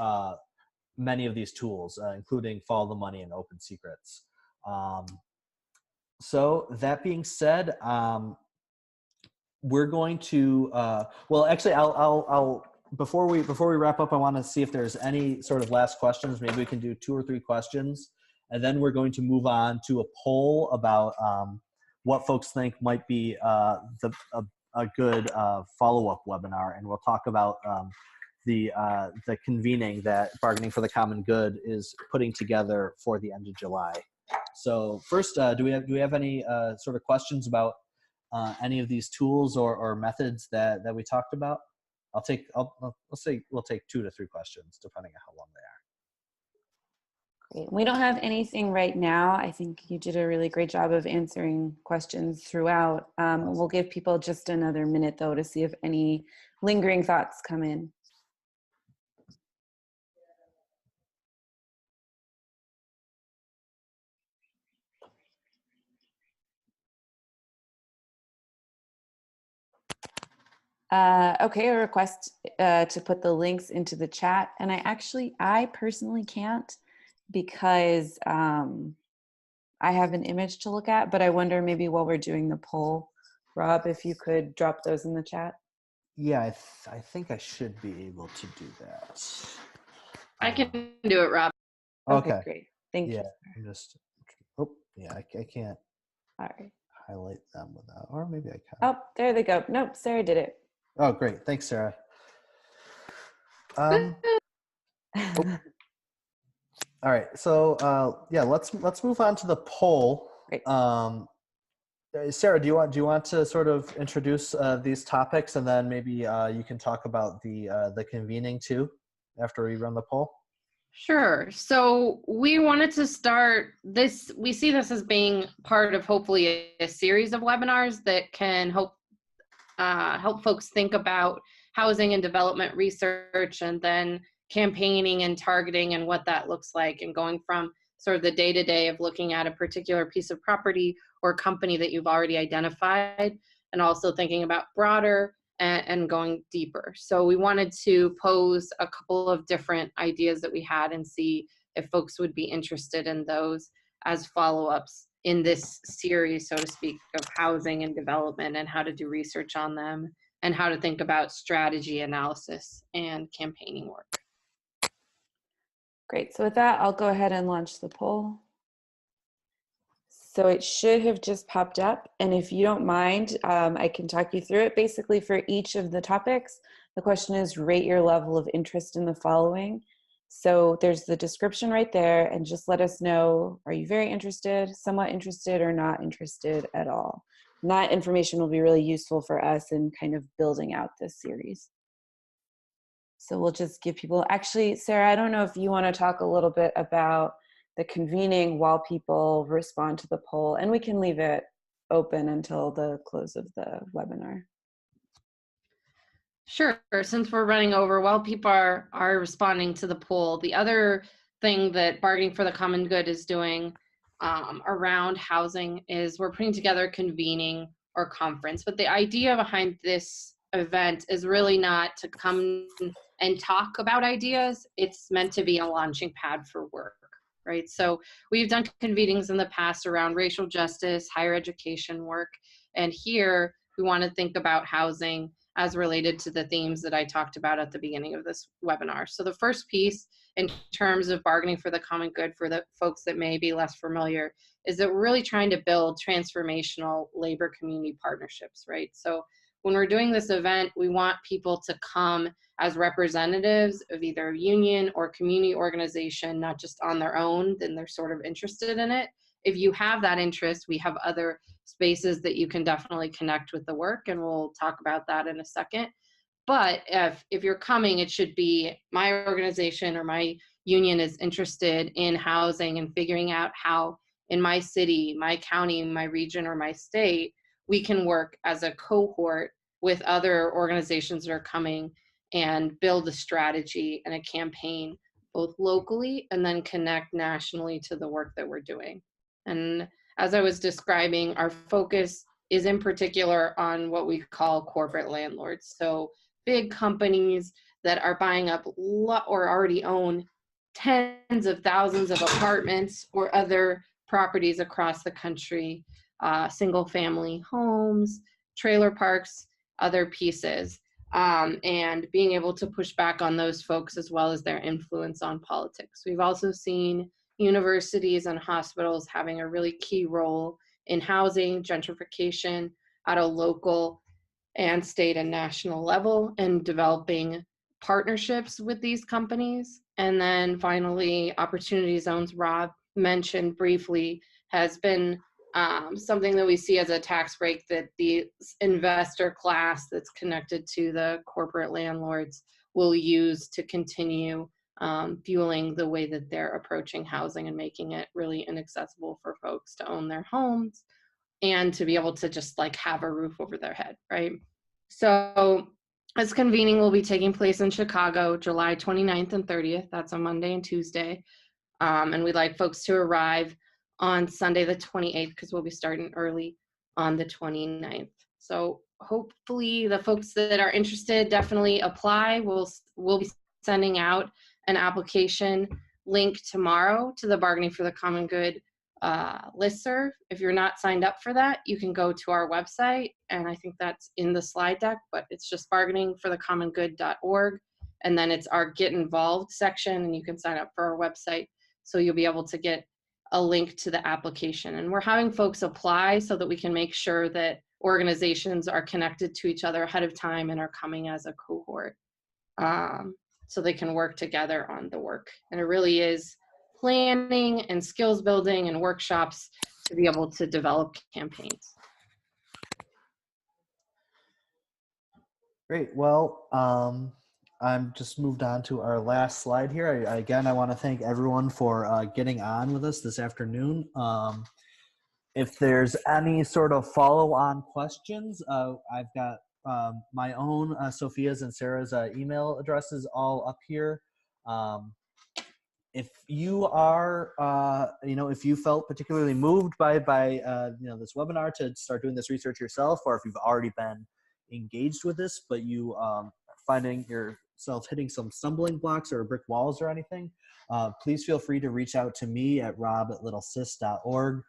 many of these tools, including Follow the Money and Open Secrets. So that being said, we're going to, well, actually, I'll before we wrap up, I want to see if there's any sort of last questions. Maybe we can do 2 or 3 questions, and then we're going to move on to a poll about what folks think might be a good follow-up webinar, and we'll talk about the convening that Bargaining for the Common Good is putting together for the end of July. So first, do we have any sort of questions about any of these tools or methods that we talked about? Let's say we'll take 2 to 3 questions depending on how long they are. Great. We don't have anything right now. I think you did a really great job of answering questions throughout. We'll give people just another minute though to see if any lingering thoughts come in. Okay, a request to put the links into the chat. And I personally can't because I have an image to look at, but I wonder maybe while we're doing the poll, Rob, if you could drop those in the chat. Yeah, I think I should be able to do that. I can do it, Rob. Okay, great. Thank you. Yeah, I'm just, I can't All right. highlight them without, or maybe I can. Oh, there they go. Nope, Sarah did it. Oh, great. Thanks, Sarah. All right. So yeah, let's move on to the poll. Great. Sarah, do you want to sort of introduce these topics, and then maybe you can talk about the convening too after we run the poll? Sure. So we wanted to start this. We see this as being part of hopefully a series of webinars that can help folks think about housing and development research, and then campaigning and targeting and what that looks like, and going from sort of the day-to-day of looking at a particular piece of property or company that you've already identified, and also thinking about broader and going deeper. So we wanted to pose a couple of different ideas that we had and see if folks would be interested in those as follow-ups in this series, so to speak, of housing and development and how to do research on them and how to think about strategy analysis and campaigning work. Great. So with that, I'll go ahead and launch the poll. So it should have just popped up. And if you don't mind, I can talk you through it. Basically, for each of the topics, the question is rate your level of interest in the following. So there's the description right there, and just let us know, are you very interested, somewhat interested, or not interested at all? And that information will be really useful for us in kind of building out this series. So we'll just give people, actually, Sarah, I don't know if you want to talk a little bit about the convening while people respond to the poll, and we can leave it open until the close of the webinar. Sure. Since we're running over, while people are responding to the poll, the other thing that Bargaining for the Common Good is doing around housing is we're putting together a convening or conference. But the idea behind this event is really not to come and talk about ideas. It's meant to be a launching pad for work, right? So we've done convenings in the past around racial justice, higher education work, and here we want to think about housing as related to the themes that I talked about at the beginning of this webinar. So the first piece in terms of bargaining for the common good for the folks that may be less familiar is that we're really trying to build transformational labor community partnerships, right? So when we're doing this event, we want people to come as representatives of either a union or community organization, not just on their own, then they're sort of interested in it. If you have that interest, we have other spaces that you can definitely connect with the work, and we'll talk about that in a second. But if you're coming, it should be my organization or my union is interested in housing and figuring out how in my city, my county, my region, or my state, we can work as a cohort with other organizations that are coming and build a strategy and a campaign both locally and then connect nationally to the work that we're doing. And as I was describing, our focus is in particular on what we call corporate landlords. So big companies that are buying up or already own tens of thousands of apartments or other properties across the country, single family homes, trailer parks, other pieces, and being able to push back on those folks as well as their influence on politics. We've also seen universities and hospitals having a really key role in housing, gentrification at a local and state and national level, and developing partnerships with these companies. And then finally, opportunity zones, Rob mentioned briefly, has been something that we see as a tax break that the investor class that's connected to the corporate landlords will use to continue fueling the way that they're approaching housing and making it really inaccessible for folks to own their homes and to be able to just like have a roof over their head, right? So this convening will be taking place in Chicago, July 29th and 30th. That's a Monday and Tuesday. And we'd like folks to arrive on Sunday the 28th because we'll be starting early on the 29th. So hopefully the folks that are interested definitely apply. We'll be sending out an application link tomorrow to the Bargaining for the Common Good listserv. If you're not signed up for that, you can go to our website, and I think that's in the slide deck, but it's just bargainingforthecommongood.org, and then it's our Get Involved section, and you can sign up for our website, so you'll be able to get a link to the application. And we're having folks apply so that we can make sure that organizations are connected to each other ahead of time and are coming as a cohort, so they can work together on the work. And it really is planning and skills building and workshops to be able to develop campaigns. Great. Well, I'm just moved on to our last slide here. Again, I want to thank everyone for getting on with us this afternoon. If there's any sort of follow-on questions, I've got my own, Sophia's and Sarah's email addresses all up here. If you are, if you felt particularly moved by this webinar to start doing this research yourself, or if you've already been engaged with this, but you are finding yourself hitting some stumbling blocks or brick walls or anything, please feel free to reach out to me at rob@littlesys.org.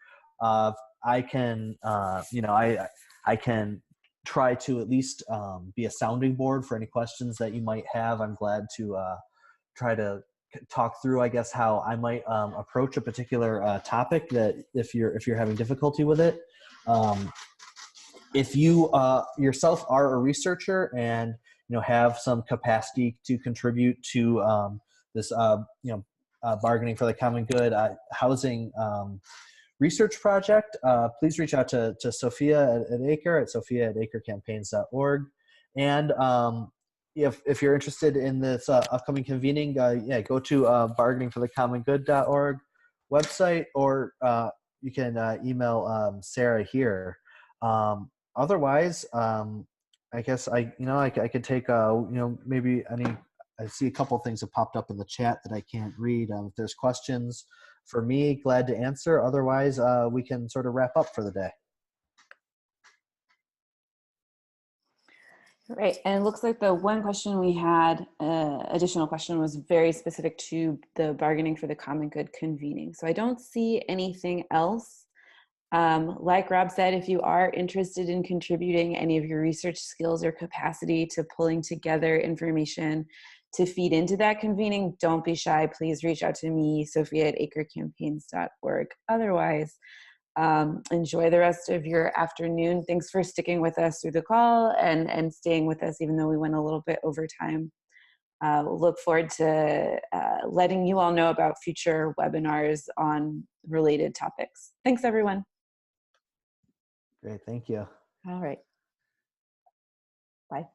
I can, I can try to at least be a sounding board for any questions that you might have. I'm glad to try to talk through, I guess, how I might approach a particular topic that if you're having difficulty with it. If you yourself are a researcher and have some capacity to contribute to this bargaining for the common good housing research project, please reach out to Sophia at Acre at sophia@acrecampaigns.org. And if you're interested in this upcoming convening, go to bargainingforthecommongood.org website, or you can email Sarah here. Otherwise, I guess I could take maybe any. I see a couple of things have popped up in the chat that I can't read. If there's questions for me, glad to answer. Otherwise, we can sort of wrap up for the day. Right, and it looks like the one question we had, additional question, was very specific to the bargaining for the common good convening. So I don't see anything else. Like Rob said, if you are interested in contributing any of your research skills or capacity to pulling together information to feed into that convening, don't be shy. Please reach out to me, Sophia at acrecampaigns.org. Otherwise, enjoy the rest of your afternoon. Thanks for sticking with us through the call and staying with us even though we went a little bit over time. We'll look forward to letting you all know about future webinars on related topics. Thanks, everyone. Great, thank you. All right. Bye.